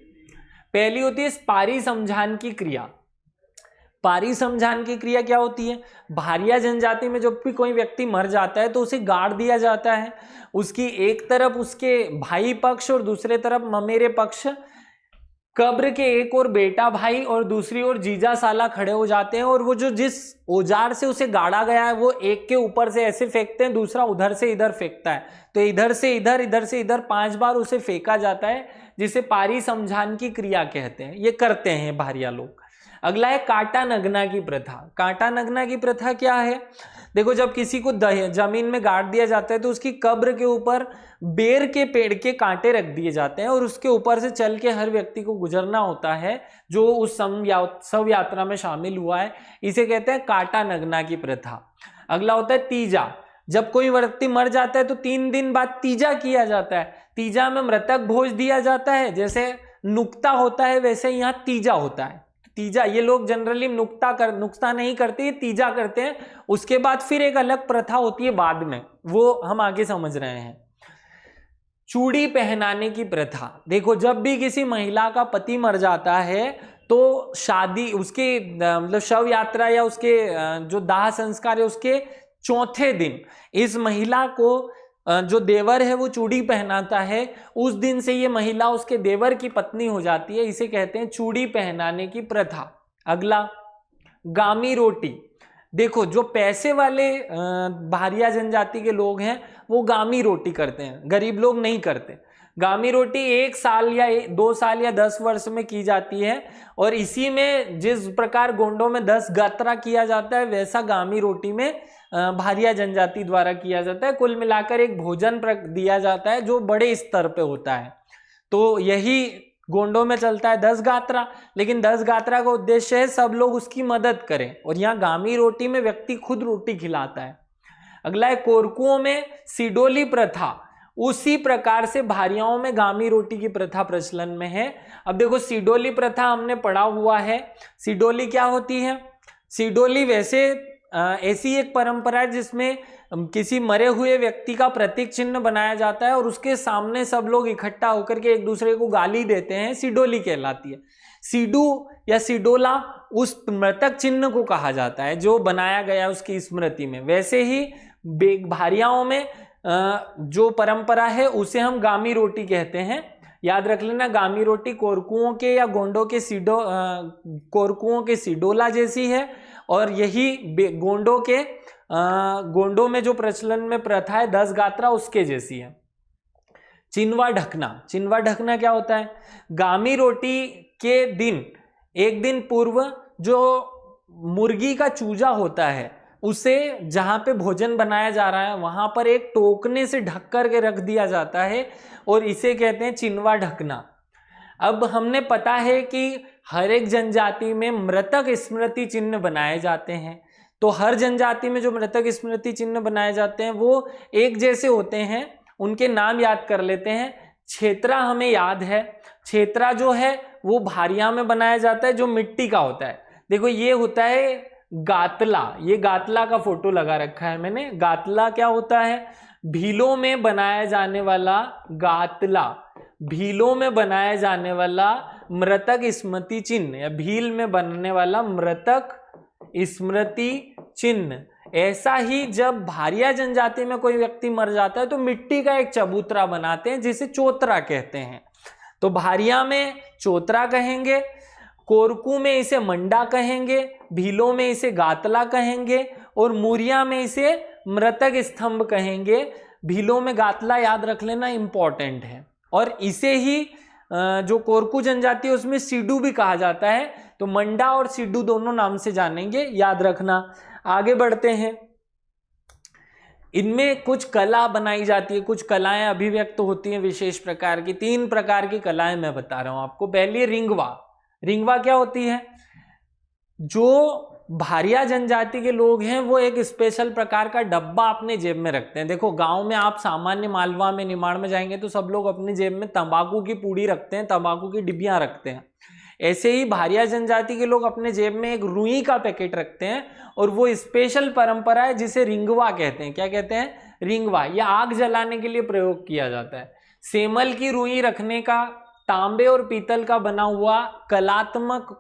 पहली होती है पारी समझान की क्रिया। पारी समझान की क्रिया क्या होती है, भारिया जनजाति में जब भी कोई व्यक्ति मर जाता है तो उसे गाड़ दिया जाता है। उसकी एक तरफ उसके भाई पक्ष और दूसरे तरफ ममेरे पक्ष, कब्र के एक और बेटा भाई और दूसरी ओर जीजा साला खड़े हो जाते हैं, और वो जो जिस औजार से उसे गाड़ा गया है वो एक के ऊपर से ऐसे फेंकते हैं, दूसरा उधर से इधर फेंकता है, तो इधर से इधर 5 बार उसे फेंका जाता है, जिसे पारी समझान की क्रिया कहते हैं। ये करते हैं भारिया लोग। अगला है कांटा नगना की प्रथा। कांटा नगना की प्रथा क्या है, देखो जब किसी को जमीन में गाड़ दिया जाता है तो उसकी कब्र के ऊपर बेर के पेड़ के कांटे रख दिए जाते हैं और उसके ऊपर से चल के हर व्यक्ति को गुजरना होता है जो उस शव यात्रा में शामिल हुआ है। इसे कहते हैं कांटा नगना की प्रथा। अगला होता है तीजा। जब कोई व्यक्ति मर जाता है तो 3 दिन बाद तीजा किया जाता है। तीजा में मृतक भोज दिया जाता है, जैसे नुक्ता होता है वैसे यहाँ तीजा होता है। तीजा, ये लोग जनरली नुक्ता नहीं करते, ये तीजा करते हैं। उसके बाद फिर एक अलग प्रथा होती है बाद में, वो हम आगे समझ रहे हैं। चूड़ी पहनाने की प्रथा। देखो जब भी किसी महिला का पति मर जाता है तो शादी, उसके मतलब शव यात्रा या उसके जो दाह संस्कार है उसके चौथे दिन इस महिला को जो देवर है वो चूड़ी पहनाता है। उस दिन से ये महिला उसके देवर की पत्नी हो जाती है। इसे कहते हैं चूड़ी पहनाने की प्रथा। अगला गामी रोटी। देखो जो पैसे वाले भारिया जनजाति के लोग हैं वो गामी रोटी करते हैं, गरीब लोग नहीं करते। गामी रोटी 1 साल या 2 साल या 10 वर्ष में की जाती है, और इसी में जिस प्रकार गोंडों में 10 गात्रा किया जाता है वैसा गामी रोटी में भारिया जनजाति द्वारा किया जाता है। कुल मिलाकर एक भोजन दिया जाता है जो बड़े स्तर पे होता है। तो यही गोंडों में चलता है 10 गात्रा, लेकिन 10 गात्रा का उद्देश्य है सब लोग उसकी मदद करें, और यहाँ गामी रोटी में व्यक्ति खुद रोटी खिलाता है। अगला है कोरकुओं में सिडोली प्रथा। उसी प्रकार से भारियाओं में गामी रोटी की प्रथा प्रचलन में है। अब देखो सिडोली प्रथा हमने पढ़ा हुआ है। सिडोली क्या होती है, सिडोली वैसे ऐसी एक परंपरा है जिसमें किसी मरे हुए व्यक्ति का प्रतीक चिन्ह बनाया जाता है और उसके सामने सब लोग इकट्ठा होकर के एक दूसरे को गाली देते हैं, सिडोली कहलाती है। सिडू या सिडोला उस मृतक चिन्ह को कहा जाता है जो बनाया गया उसकी स्मृति में। वैसे ही भारियाओं में जो परंपरा है उसे हम गामी रोटी कहते हैं। याद रख लेना, गामी रोटी कोरकुओं के या गोंडों के कोरकुओं के सिडोला जैसी है, और यही गोंडों में जो प्रचलन में प्रथा है 10 गात्रा उसके जैसी है। चिनवा ढकना। चिनवा ढकना क्या होता है, गामी रोटी के दिन एक दिन पूर्व जो मुर्गी का चूजा होता है उसे जहां पे भोजन बनाया जा रहा है वहां पर एक टोकने से ढक करके रख दिया जाता है, और इसे कहते हैं चिनवा ढकना। अब हमने पता है कि हर एक जनजाति में मृतक स्मृति चिन्ह बनाए जाते हैं, तो हर जनजाति में जो मृतक स्मृति चिन्ह बनाए जाते हैं वो एक जैसे होते हैं। उनके नाम याद कर लेते हैं। क्षेत्रा हमें याद है, क्षेत्रा जो है वो भारिया में बनाया जाता है जो मिट्टी का होता है। देखो ये होता है गातला, ये गातला का फोटो लगा रखा है मैंने। गातला क्या होता है, भीलों में बनाया जाने वाला गातला, भीलों में बनाया जाने वाला मृतक स्मृति चिन्ह या भील में बनने वाला मृतक स्मृति चिन्ह। ऐसा ही जब भारिया जनजाति में कोई व्यक्ति मर जाता है तो मिट्टी का एक चबूतरा बनाते हैं जिसे चोतरा कहते हैं। तो भारिया में चोतरा कहेंगे, कोरकू में इसे मंडा कहेंगे, भीलों में इसे गातला कहेंगे, और मूरिया में इसे मृतक स्तंभ कहेंगे। भीलों में गातला याद रख लेना इंपॉर्टेंट है। और इसे ही जो कोरकू जनजाति है उसमें सिडू भी कहा जाता है। तो मंडा और सिडू दोनों नाम से जानेंगे, याद रखना। आगे बढ़ते हैं। इनमें कुछ कला बनाई जाती है, कुछ कलाएं अभिव्यक्त होती हैं विशेष प्रकार की। 3 प्रकार की कलाएं मैं बता रहा हूं आपको। पहली रिंगवा। रिंगवा क्या होती है, जो भारिया जनजाति के लोग हैं वो एक स्पेशल प्रकार का डब्बा अपने जेब में रखते हैं। देखो गांव में आप सामान्य मालवा में निमाड़ में जाएंगे तो सब लोग अपनी जेब में तंबाकू की पूड़ी रखते हैं, तंबाकू की डिब्बियां रखते हैं। ऐसे ही भारिया जनजाति के लोग अपने जेब में एक रुई का पैकेट रखते हैं और वो स्पेशल परंपरा है जिसे रिंगवा कहते हैं। क्या कहते हैं? रिंगवा। यह आग जलाने के लिए प्रयोग किया जाता है। सेमल की रुई रखने का तांबे और पीतल का बना हुआ कलात्मक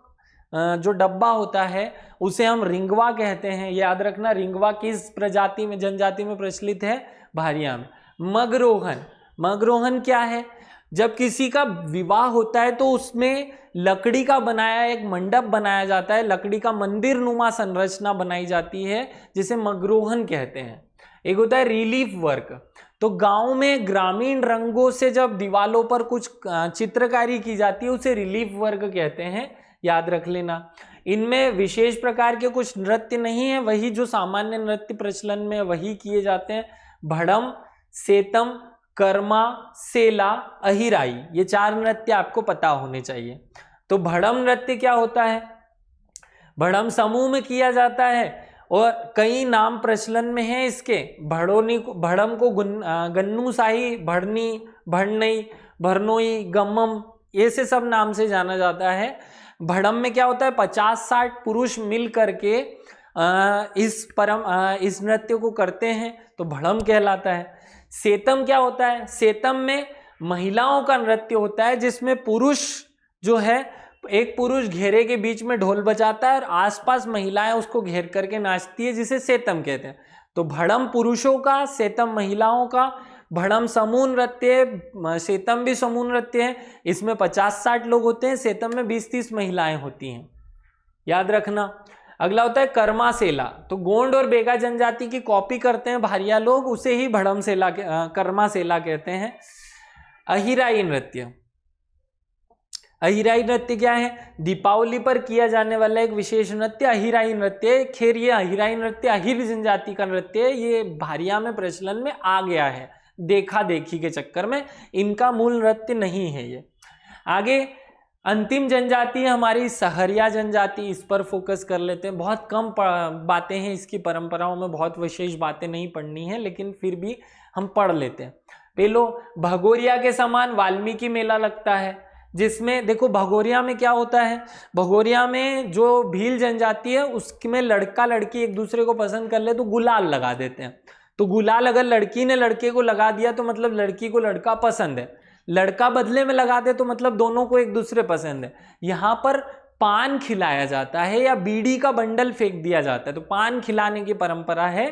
जो डब्बा होता है उसे हम रिंगवा कहते हैं। याद रखना, रिंगवा किस प्रजाति में, जनजाति में प्रचलित है? भारिया में। मगरोहन, मगरोहन क्या है? जब किसी का विवाह होता है तो उसमें लकड़ी का बनाया एक मंडप बनाया जाता है, लकड़ी का मंदिर नुमा संरचना बनाई जाती है जिसे मगरोहन कहते हैं। एक होता है रिलीफ वर्क। तो गांव में ग्रामीण रंगों से जब दीवालों पर कुछ चित्रकारी की जाती है उसे रिलीफ वर्क कहते हैं, याद रख लेना। इनमें विशेष प्रकार के कुछ नृत्य नहीं है, वही जो सामान्य नृत्य प्रचलन में वही किए जाते हैं। भड़म, सेतम, कर्मा, सेला, अहिराई, ये 4 नृत्य आपको पता होने चाहिए। तो भड़म नृत्य क्या होता है? भड़म समूह में किया जाता है और कई नाम प्रचलन में है इसके। भड़म को गन्नू शाही, भड़नी, भड़नई, भरनोई, गम्मम, ऐसे सब नाम से जाना जाता है। भड़म में क्या होता है? 50-60 पुरुष मिल करके इस नृत्य को करते हैं तो भड़म कहलाता है। सेतम क्या होता है? सेतम में महिलाओं का नृत्य होता है जिसमें पुरुष जो है, एक पुरुष घेरे के बीच में ढोल बजाता है और आसपास महिलाएं उसको घेर करके नाचती है, जिसे सेतम कहते हैं। तो भड़म पुरुषों का, सेतम महिलाओं का। भड़म समूह नृत्य, सेतम भी समूह नृत्य है। इसमें 50-60 लोग होते हैं, सेतम में 20-30 महिलाएं होती हैं, याद रखना। अगला होता है कर्मा सेला। तो गोंड और बेगा जनजाति की कॉपी करते हैं भारिया लोग, उसे ही भड़म सेला, कर्मा सेला कहते हैं। अहिराई नृत्य, अहिराई नृत्य क्या है? दीपावली पर किया जाने वाला एक विशेष नृत्य अहिराई नृत्य। खैर ये अहिराई नृत्य अहिर जनजाति का नृत्य है, ये भारिया में प्रचलन में आ गया है देखा देखी के चक्कर में, इनका मूल नृत्य नहीं है ये। आगे अंतिम जनजाति है हमारी सहरिया जनजाति, इस पर फोकस कर लेते हैं। बहुत कम बातें हैं इसकी परंपराओं में, बहुत विशेष बातें नहीं पढ़नी है, लेकिन फिर भी हम पढ़ लेते हैं। पहलो, भगोरिया के समान वाल्मीकि मेला लगता है, जिसमें देखो भगोरिया में क्या होता है, भगोरिया में जो भील जनजाति है उसमें लड़का लड़की एक दूसरे को पसंद कर ले तो गुलाल लगा देते हैं। तो गुलाल अगर लड़की ने लड़के को लगा दिया तो मतलब लड़की को लड़का पसंद है, लड़का बदले में लगा दे तो मतलब दोनों को एक दूसरे पसंद है। यहाँ पर पान खिलाया जाता है या बीड़ी का बंडल फेंक दिया जाता है, तो पान खिलाने की परंपरा है।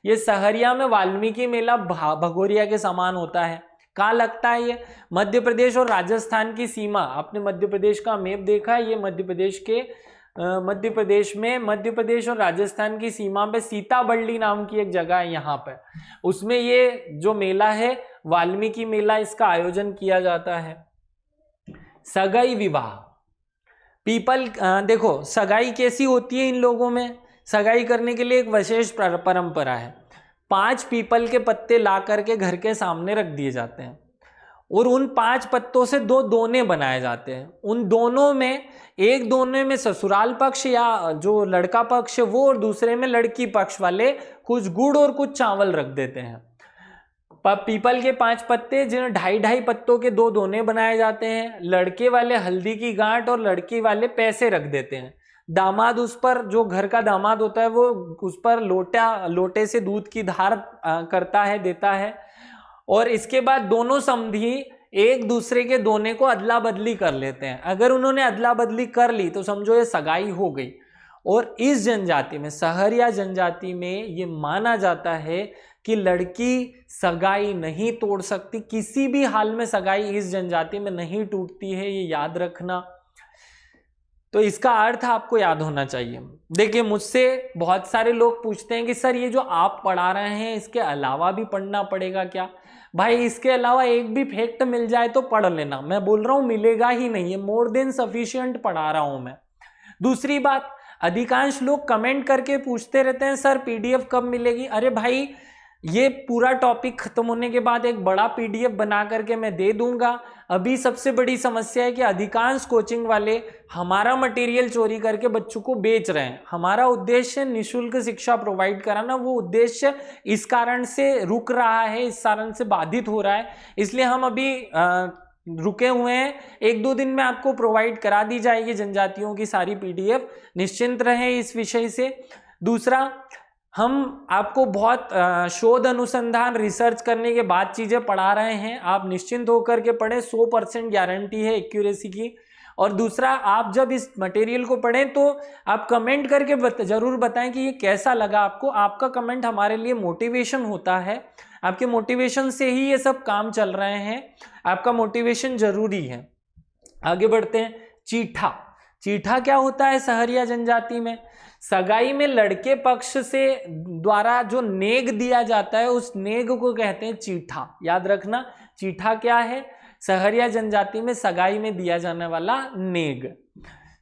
ये सहरिया में वाल्मीकि मेला भगोरिया के समान होता है। कहाँ लगता है ये? मध्य प्रदेश और राजस्थान की सीमा। आपने मध्य प्रदेश का मैप देखा है? ये मध्य प्रदेश और राजस्थान की सीमा पे सीताबर्डी नाम की एक जगह है, यहाँ पे उसमें ये जो मेला है वाल्मीकि मेला, इसका आयोजन किया जाता है। सगाई विवाह, पीपल, देखो सगाई कैसी होती है इन लोगों में? सगाई करने के लिए एक विशेष परंपरा है। 5 पीपल के पत्ते ला करके घर के सामने रख दिए जाते हैं और उन 5 पत्तों से 2 दोने बनाए जाते हैं। उन दोनों में, एक दोने में ससुराल पक्ष या जो लड़का पक्ष है वो, और दूसरे में लड़की पक्ष वाले कुछ गुड़ और कुछ चावल रख देते हैं। पीपल के 5 पत्ते, जिन्हें 2.5 पत्तों के 2 दोने बनाए जाते हैं। लड़के वाले हल्दी की गांठ और लड़की वाले पैसे रख देते हैं। दामाद उस पर, जो घर का दामाद होता है वो उस पर लोटे से दूध की धार करता है, देता है। और इसके बाद दोनों समधी एक दूसरे के दोने को अदला बदली कर लेते हैं। अगर उन्होंने अदला बदली कर ली तो समझो ये सगाई हो गई। और इस जनजाति में, सहरिया जनजाति में, ये माना जाता है कि लड़की सगाई नहीं तोड़ सकती, किसी भी हाल में सगाई इस जनजाति में नहीं टूटती है, ये याद रखना। तो इसका अर्थ आपको याद होना चाहिए। देखिए मुझसे बहुत सारे लोग पूछते हैं कि सर ये जो आप पढ़ा रहे हैं इसके अलावा भी पढ़ना पड़ेगा क्या? भाई इसके अलावा एक भी फैक्ट मिल जाए तो पढ़ लेना, मैं बोल रहा हूँ मिलेगा ही नहीं, है मोर देन सफिशिएंट पढ़ा रहा हूँ मैं। दूसरी बात, अधिकांश लोग कमेंट करके पूछते रहते हैं सर पीडीएफ कब मिलेगी? अरे भाई ये पूरा टॉपिक खत्म होने के बाद एक बड़ा पीडीएफ बना करके मैं दे दूंगा। अभी सबसे बड़ी समस्या है कि अधिकांश कोचिंग वाले हमारा मटेरियल चोरी करके बच्चों को बेच रहे हैं। हमारा उद्देश्य निःशुल्क शिक्षा प्रोवाइड कराना, वो उद्देश्य इस कारण से रुक रहा है, इस कारण से बाधित हो रहा है। इसलिए हम अभी रुके हुए हैं, 1-2 दिन में आपको प्रोवाइड करा दी जाएगी जनजातियों की सारी PDF, निश्चिंत रहें इस विषय से। दूसरा, हम आपको बहुत शोध अनुसंधान रिसर्च करने के बाद चीजें पढ़ा रहे हैं, आप निश्चिंत होकर के पढ़ें, 100% गारंटी है एक्यूरेसी की। और दूसरा, आप जब इस मटेरियल को पढ़ें तो आप कमेंट करके जरूर बताएं कि ये कैसा लगा आपको। आपका कमेंट हमारे लिए मोटिवेशन होता है, आपके मोटिवेशन से ही ये सब काम चल रहे हैं, आपका मोटिवेशन जरूरी है। आगे बढ़ते हैं। चीठा, चीठा क्या होता है सहरिया जनजाति में? सगाई में लड़के पक्ष से द्वारा जो नेग दिया जाता है उस नेग को कहते हैं चीठा। याद रखना, चीठा क्या है? सहरिया जनजाति में सगाई में दिया जाने वाला नेग।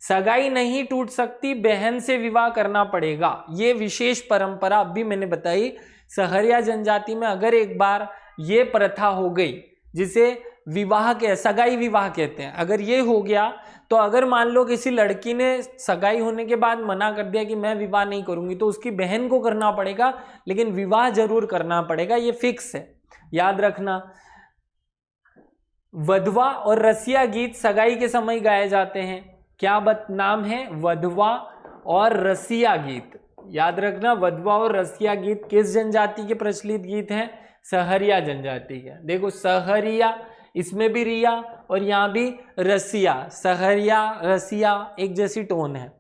सगाई नहीं टूट सकती, बहन से विवाह करना पड़ेगा, ये विशेष परंपरा अभी मैंने बताई। सहरिया जनजाति में अगर एक बार ये प्रथा हो गई जिसे विवाह के सगाई विवाह कहते हैं, अगर ये हो गया तो अगर मान लो किसी लड़की ने सगाई होने के बाद मना कर दिया कि मैं विवाह नहीं करूंगी, तो उसकी बहन को करना पड़ेगा, लेकिन विवाह जरूर करना पड़ेगा, ये फिक्स है, याद रखना। वधवा और रसिया गीत सगाई के समय गाए जाते हैं। क्या नाम है? वधवा और रसिया गीत। याद रखना, वधवा और रसिया गीत किस जनजाति के प्रचलित गीत हैं? सहरिया जनजाति के। देखो, सहरिया, इसमें भी रिया और यहाँ भी रसिया, सहरिया रसिया एक जैसी टोन है।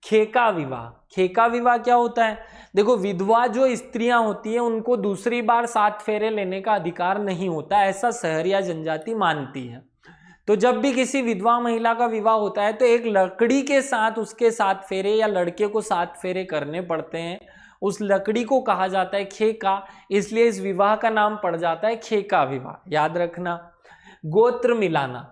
खेका विवाह, खेका विवाह क्या होता है? देखो, विधवा जो स्त्रियां होती हैं उनको दूसरी बार 7 फेरे लेने का अधिकार नहीं होता, ऐसा सहरिया जनजाति मानती है। तो जब भी किसी विधवा महिला का विवाह होता है तो एक लकड़ी के साथ उसके 7 फेरे या लड़के को 7 फेरे करने पड़ते हैं। उस लकड़ी को कहा जाता है खेका, इसलिए इस विवाह का नाम पड़ जाता है खेका विवाह। याद रखना। गोत्र मिलाना,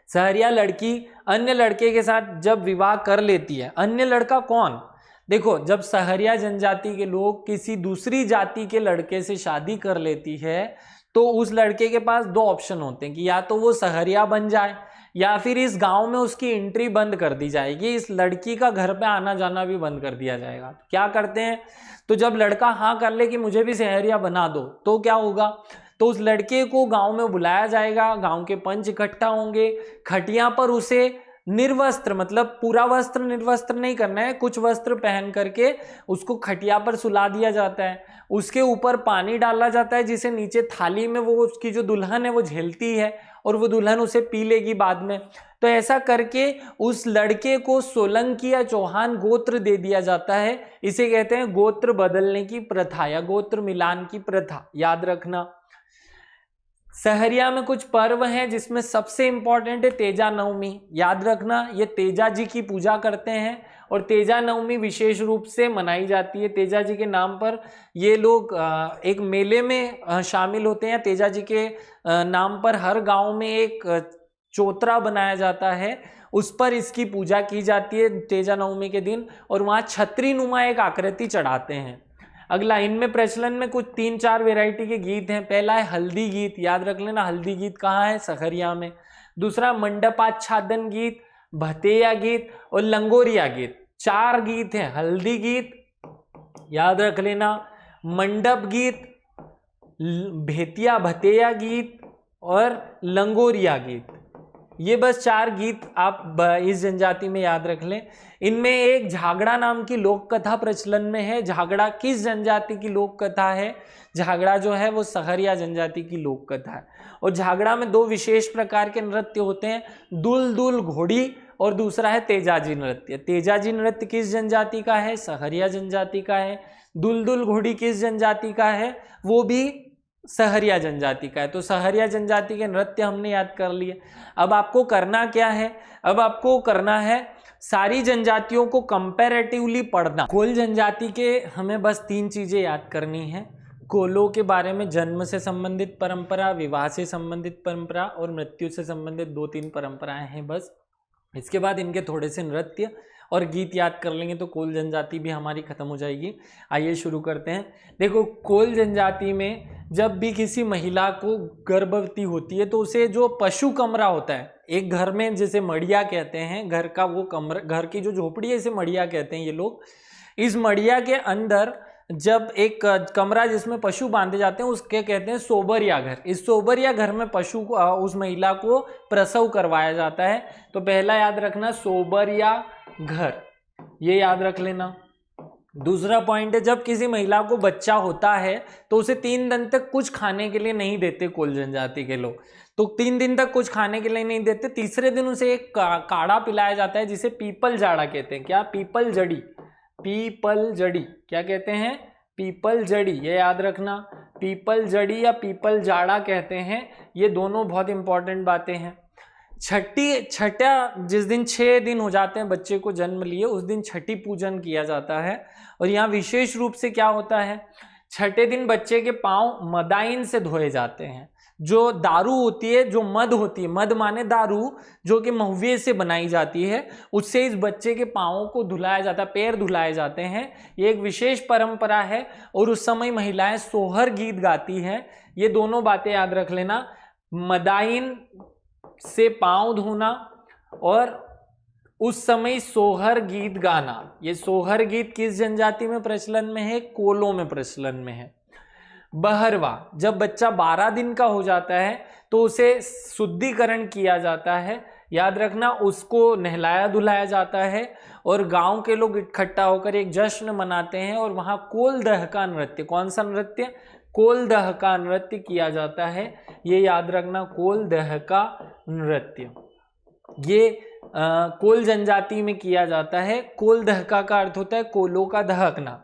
सहरिया लड़की अन्य लड़के के साथ जब विवाह कर लेती है, अन्य लड़का कौन? देखो, जब सहरिया जनजाति के लोग किसी दूसरी जाति के लड़के से शादी कर लेती है तो उस लड़के के पास 2 ऑप्शन होते हैं कि या तो वो सहरिया बन जाए या फिर इस गांव में उसकी एंट्री बंद कर दी जाएगी, इस लड़की का घर पे आना जाना भी बंद कर दिया जाएगा। क्या करते हैं? तो जब लड़का हाँ कर ले कि मुझे भी सहरिया बना दो, तो क्या होगा? तो उस लड़के को गांव में बुलाया जाएगा, गांव के पंच इकट्ठा होंगे, खटिया पर उसे निर्वस्त्र, मतलब पूरा वस्त्र निर्वस्त्र नहीं करना है, कुछ वस्त्र पहन करके उसको खटिया पर सुला दिया जाता है। उसके ऊपर पानी डाला जाता है जिसे नीचे थाली में वो उसकी जो दुल्हन है वो झेलती है और वो दुल्हन उसे पी लेगी बाद में। तो ऐसा करके उस लड़के को सोलंकी या चौहान गोत्र दे दिया जाता है। इसे कहते हैं गोत्र बदलने की प्रथा या गोत्र मिलान की प्रथा। याद रखना। सहरिया में कुछ पर्व हैं जिसमें सबसे इंपॉर्टेंट है तेजा नवमी। याद रखना, ये तेजा जी की पूजा करते हैं और तेजा नवमी विशेष रूप से मनाई जाती है। तेजा जी के नाम पर ये लोग एक मेले में शामिल होते हैं। तेजा जी के नाम पर हर गांव में एक चौतरा बनाया जाता है, उस पर इसकी पूजा की जाती है तेजा नवमी के दिन, और वहाँ छतरी नुमा एक आकृति चढ़ाते हैं। अगला, इनमें प्रचलन में कुछ 3-4 वैरायटी के गीत हैं। पहला है हल्दी गीत। याद रख लेना, हल्दी गीत कहाँ है? सहरिया में। दूसरा मंडपाच्छादन गीत, भतेया गीत और लंगोरिया गीत। 4 गीत हैं। हल्दी गीत याद रख लेना, मंडप गीत, भेतिया भतेया गीत और लंगोरिया गीत। ये बस 4 गीत आप इस जनजाति में याद रख लें। इनमें एक झागड़ा नाम की लोक कथा प्रचलन में है। झागड़ा किस जनजाति की लोक कथा है? झागड़ा जो है वो सहरिया जनजाति की लोक कथा है। और झागड़ा में 2 विशेष प्रकार के नृत्य होते हैं, दुल दुल घोड़ी और दूसरा है तेजाजी नृत्य। तेजाजी नृत्य किस जनजाति का है? सहरिया जनजाति का है। दुल दुल घोड़ी किस जनजाति का है? वो भी सहरिया जनजाति का है। तो सहरिया जनजाति के नृत्य हमने याद कर लिए। अब आपको करना क्या है? अब आपको करना है सारी जनजातियों को कंपैरेटिवली पढ़ना। कोल जनजाति के हमें बस 3 चीजें याद करनी है। कोलों के बारे में जन्म से संबंधित परंपरा, विवाह से संबंधित परंपरा और मृत्यु से संबंधित 2-3 परंपराएं हैं बस। इसके बाद इनके थोड़े से नृत्य और गीत याद कर लेंगे तो कोल जनजाति भी हमारी खत्म हो जाएगी। आइए शुरू करते हैं। देखो, कोल जनजाति में जब भी किसी महिला को गर्भवती होती है तो उसे जो पशु कमरा होता है, एक घर में जिसे मड़िया कहते हैं, घर का वो कमरा, घर की जो झोपड़ी है इसे मड़िया कहते हैं ये लोग। इस मड़िया के अंदर जब एक कमरा जिसमें पशु बांधे जाते हैं उसके कहते हैं सोबरिया घर। इस सोबरिया घर में पशु को उस महिला को प्रसव करवाया जाता है। तो पहला याद रखना सोबरिया घर, ये याद रख लेना। दूसरा पॉइंट है, जब किसी महिला को बच्चा होता है तो उसे 3 दिन तक कुछ खाने के लिए नहीं देते कोल जनजाति के लोग, तो 3 दिन तक कुछ खाने के लिए नहीं देते। तीसरे दिन उसे एक काढ़ा पिलाया जाता है जिसे पीपल जाड़ा कहते हैं। क्या? पीपल जड़ी, पीपल जड़ी क्या कहते हैं? पीपल जड़ी, ये याद रखना। पीपल जड़ी या पीपल जाड़ा कहते हैं। ये दोनों बहुत इंपॉर्टेंट बातें हैं। छठा जिस दिन 6 दिन हो जाते हैं बच्चे को जन्म लिए, उस दिन छठी पूजन किया जाता है। और यहाँ विशेष रूप से क्या होता है, छठे दिन बच्चे के पांव मदाइन से धोए जाते हैं। जो दारू होती है, जो मद होती है, मद माने दारू, जो कि महुए से बनाई जाती है, उससे इस बच्चे के पाँवों को धुलाया जाता है, पैर धुलाए जाते हैं। ये एक विशेष परंपरा है। और उस समय महिलाएं सोहर गीत गाती हैं। ये दोनों बातें याद रख लेना, मदाइन से पांव धोना और उस समय सोहर गीत गाना। ये सोहर गीत किस जनजाति में प्रचलन में है? कोलों में प्रचलन में है। बहरवा, जब बच्चा 12 दिन का हो जाता है तो उसे शुद्धिकरण किया जाता है। याद रखना, उसको नहलाया धुलाया जाता है और गांव के लोग इकट्ठा होकर एक जश्न मनाते हैं और वहां कोल दह का नृत्य, कौन सा नृत्य? कोल दह का नृत्य किया जाता है। ये याद रखना, कोल दह का नृत्य ये कोल जनजाति में किया जाता है। कोल दहका का अर्थ होता है कोलों का दहकना।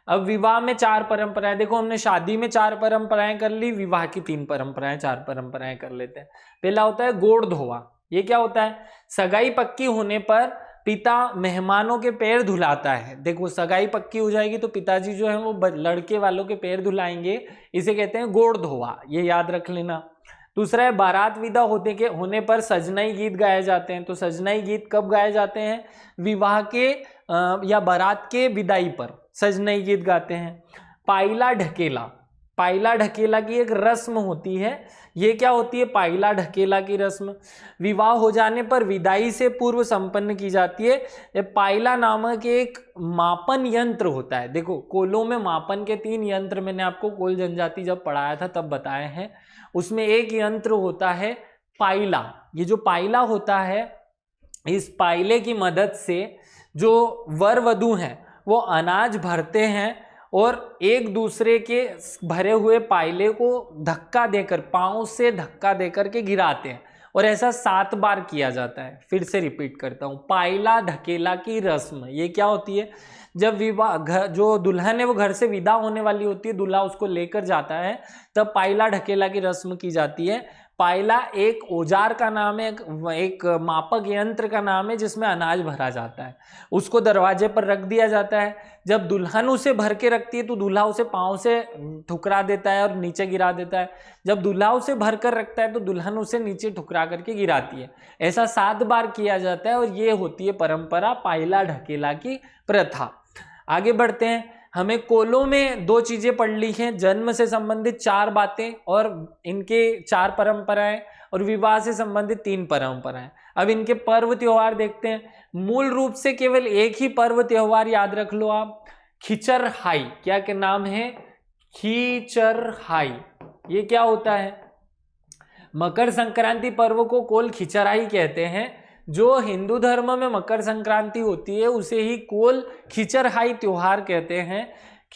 अब विवाह में 4 परंपराएं, देखो हमने शादी में 4 परंपराएं कर ली, विवाह की 3 परंपराएं, 4 परंपराएं कर लेते हैं। पहला होता है गोड़ धोवा। ये क्या होता है? सगाई पक्की होने पर पिता मेहमानों के पैर धुलाता है। देखो सगाई पक्की हो जाएगी तो पिताजी जो है वो लड़के वालों के पैर धुलाएंगे, इसे कहते हैं गोड़ धोवा, ये याद रख लेना। दूसरा है बारात विदा होने पर सजनाई गीत गाए जाते हैं। तो सजनाई गीत कब गाए जाते हैं? विवाह के या बारात के विदाई पर सजनाई गीत गाते हैं। पाइला ढकेला, पाइला ढकेला की एक रस्म होती है। ये क्या होती है? पाइला ढकेला की रस्म विवाह हो जाने पर विदाई से पूर्व संपन्न की जाती है। ये पाइला नामक एक मापन यंत्र होता है। देखो कोलों में मापन के 3 यंत्र मैंने आपको कोल जनजाति जब पढ़ाया था तब बताए हैं। उसमें एक यंत्र होता है पाइला। ये जो पाइला होता है, इस पाइले की मदद से जो वर वधू हैं वो अनाज भरते हैं और एक दूसरे के भरे हुए पाइले को धक्का देकर, पांव से धक्का देकर के गिराते हैं। और ऐसा 7 बार किया जाता है। फिर से रिपीट करता हूँ, पाइला ढकेला की रस्म ये क्या होती है? जब विवाह जो दुल्हन है वो घर से विदा होने वाली होती है, दूल्हा उसको लेकर जाता है, तब पाइला ढकेला की रस्म की जाती है। पाइला एक औजार का नाम है, एक मापक यंत्र का नाम है जिसमें अनाज भरा जाता है। उसको दरवाजे पर रख दिया जाता है। जब दुल्हन उसे भर के रखती है तो दूल्हा उसे पाँव से ठुकरा देता है और नीचे गिरा देता है। जब दूल्हा उसे भर कर रखता है तो दुल्हन उसे नीचे ठुकरा करके गिराती है। ऐसा 7 बार किया जाता है और ये होती है परंपरा पाइला ढकेला की प्रथा। आगे बढ़ते हैं। हमें कोलों में 2 चीजें पढ़ ली हैं, जन्म से संबंधित 4 बातें और इनके 4 परंपराएं, और विवाह से संबंधित 3 परंपराएं। अब इनके पर्व त्योहार देखते हैं। मूल रूप से केवल एक ही पर्व त्योहार याद रख लो आप, खिचरहाई। क्या के नाम है? खिचरहाई। ये क्या होता है? मकर संक्रांति पर्व को कोल खिचरहाई कहते हैं। जो हिंदू धर्म में मकर संक्रांति होती है उसे ही कोल खिचरहाई त्योहार कहते हैं।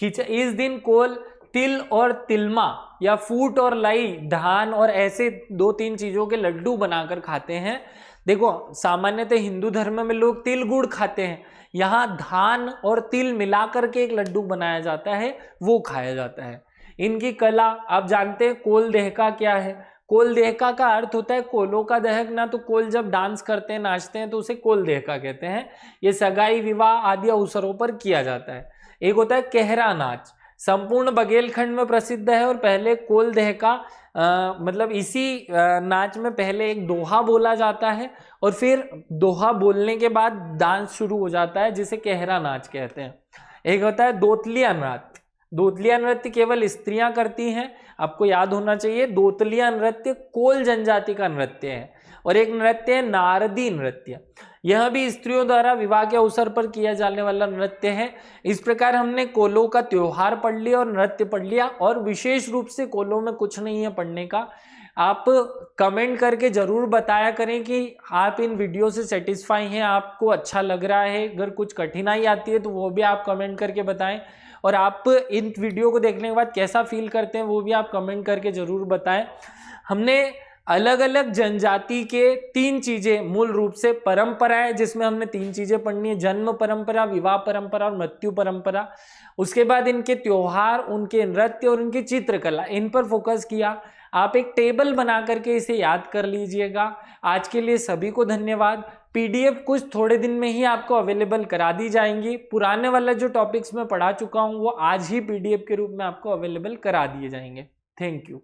इस दिन कोल तिल और तिलमा या फूट और लाई, धान और ऐसे 2-3 चीजों के लड्डू बनाकर खाते हैं। देखो सामान्यतः हिंदू धर्म में लोग तिल गुड़ खाते हैं, यहाँ धान और तिल मिलाकर के एक लड्डू बनाया जाता है, वो खाया जाता है। इनकी कला आप जानते हैं। कोल देहका क्या है? कोल देहका का अर्थ होता है कोलों का दहकना। तो कोल जब डांस करते हैं, नाचते हैं तो उसे कोल देहका कहते हैं। ये सगाई, विवाह आदि अवसरों पर किया जाता है। एक होता है केहरा नाच, संपूर्ण बघेलखंड में प्रसिद्ध है। और पहले कोल देहका मतलब इसी नाच में पहले एक दोहा बोला जाता है और फिर दोहा बोलने के बाद डांस शुरू हो जाता है, जिसे केहरा नाच कहते हैं। एक होता है दोतलिया नृत्य। दोतलिया नृत्य केवल स्त्रियां करती हैं, आपको याद होना चाहिए। दोतलिया नृत्य कोल जनजाति का नृत्य है। और एक नृत्य है नारदी नृत्य। यह भी स्त्रियों द्वारा विवाह के अवसर पर किया जाने वाला नृत्य है। इस प्रकार हमने कोलों का त्योहार पढ़ लिया और नृत्य पढ़ लिया, और विशेष रूप से कोलों में कुछ नहीं है पढ़ने का। आप कमेंट करके जरूर बताया करें कि आप इन वीडियो से सेटिस्फाई हैं, आपको अच्छा लग रहा है। अगर कुछ कठिनाई आती है तो वो भी आप कमेंट करके बताएं, और आप इन वीडियो को देखने के बाद कैसा फील करते हैं वो भी आप कमेंट करके जरूर बताएं। हमने अलग अलग जनजाति के 3 चीजें, मूल रूप से परंपराएं, जिसमें हमने 3 चीजें पढ़नी है, जन्म परंपरा, विवाह परंपरा और मृत्यु परंपरा। उसके बाद इनके त्योहार, उनके नृत्य और उनकी चित्रकला, इन पर फोकस किया। आप एक टेबल बना करके इसे याद कर लीजिएगा। आज के लिए सभी को धन्यवाद। पीडीएफ कुछ थोड़े दिन में ही आपको अवेलेबल करा दी जाएंगी। पुराने वाला जो टॉपिक्स मैं पढ़ा चुका हूँ वो आज ही पीडीएफ के रूप में आपको अवेलेबल करा दिए जाएंगे। Thank you.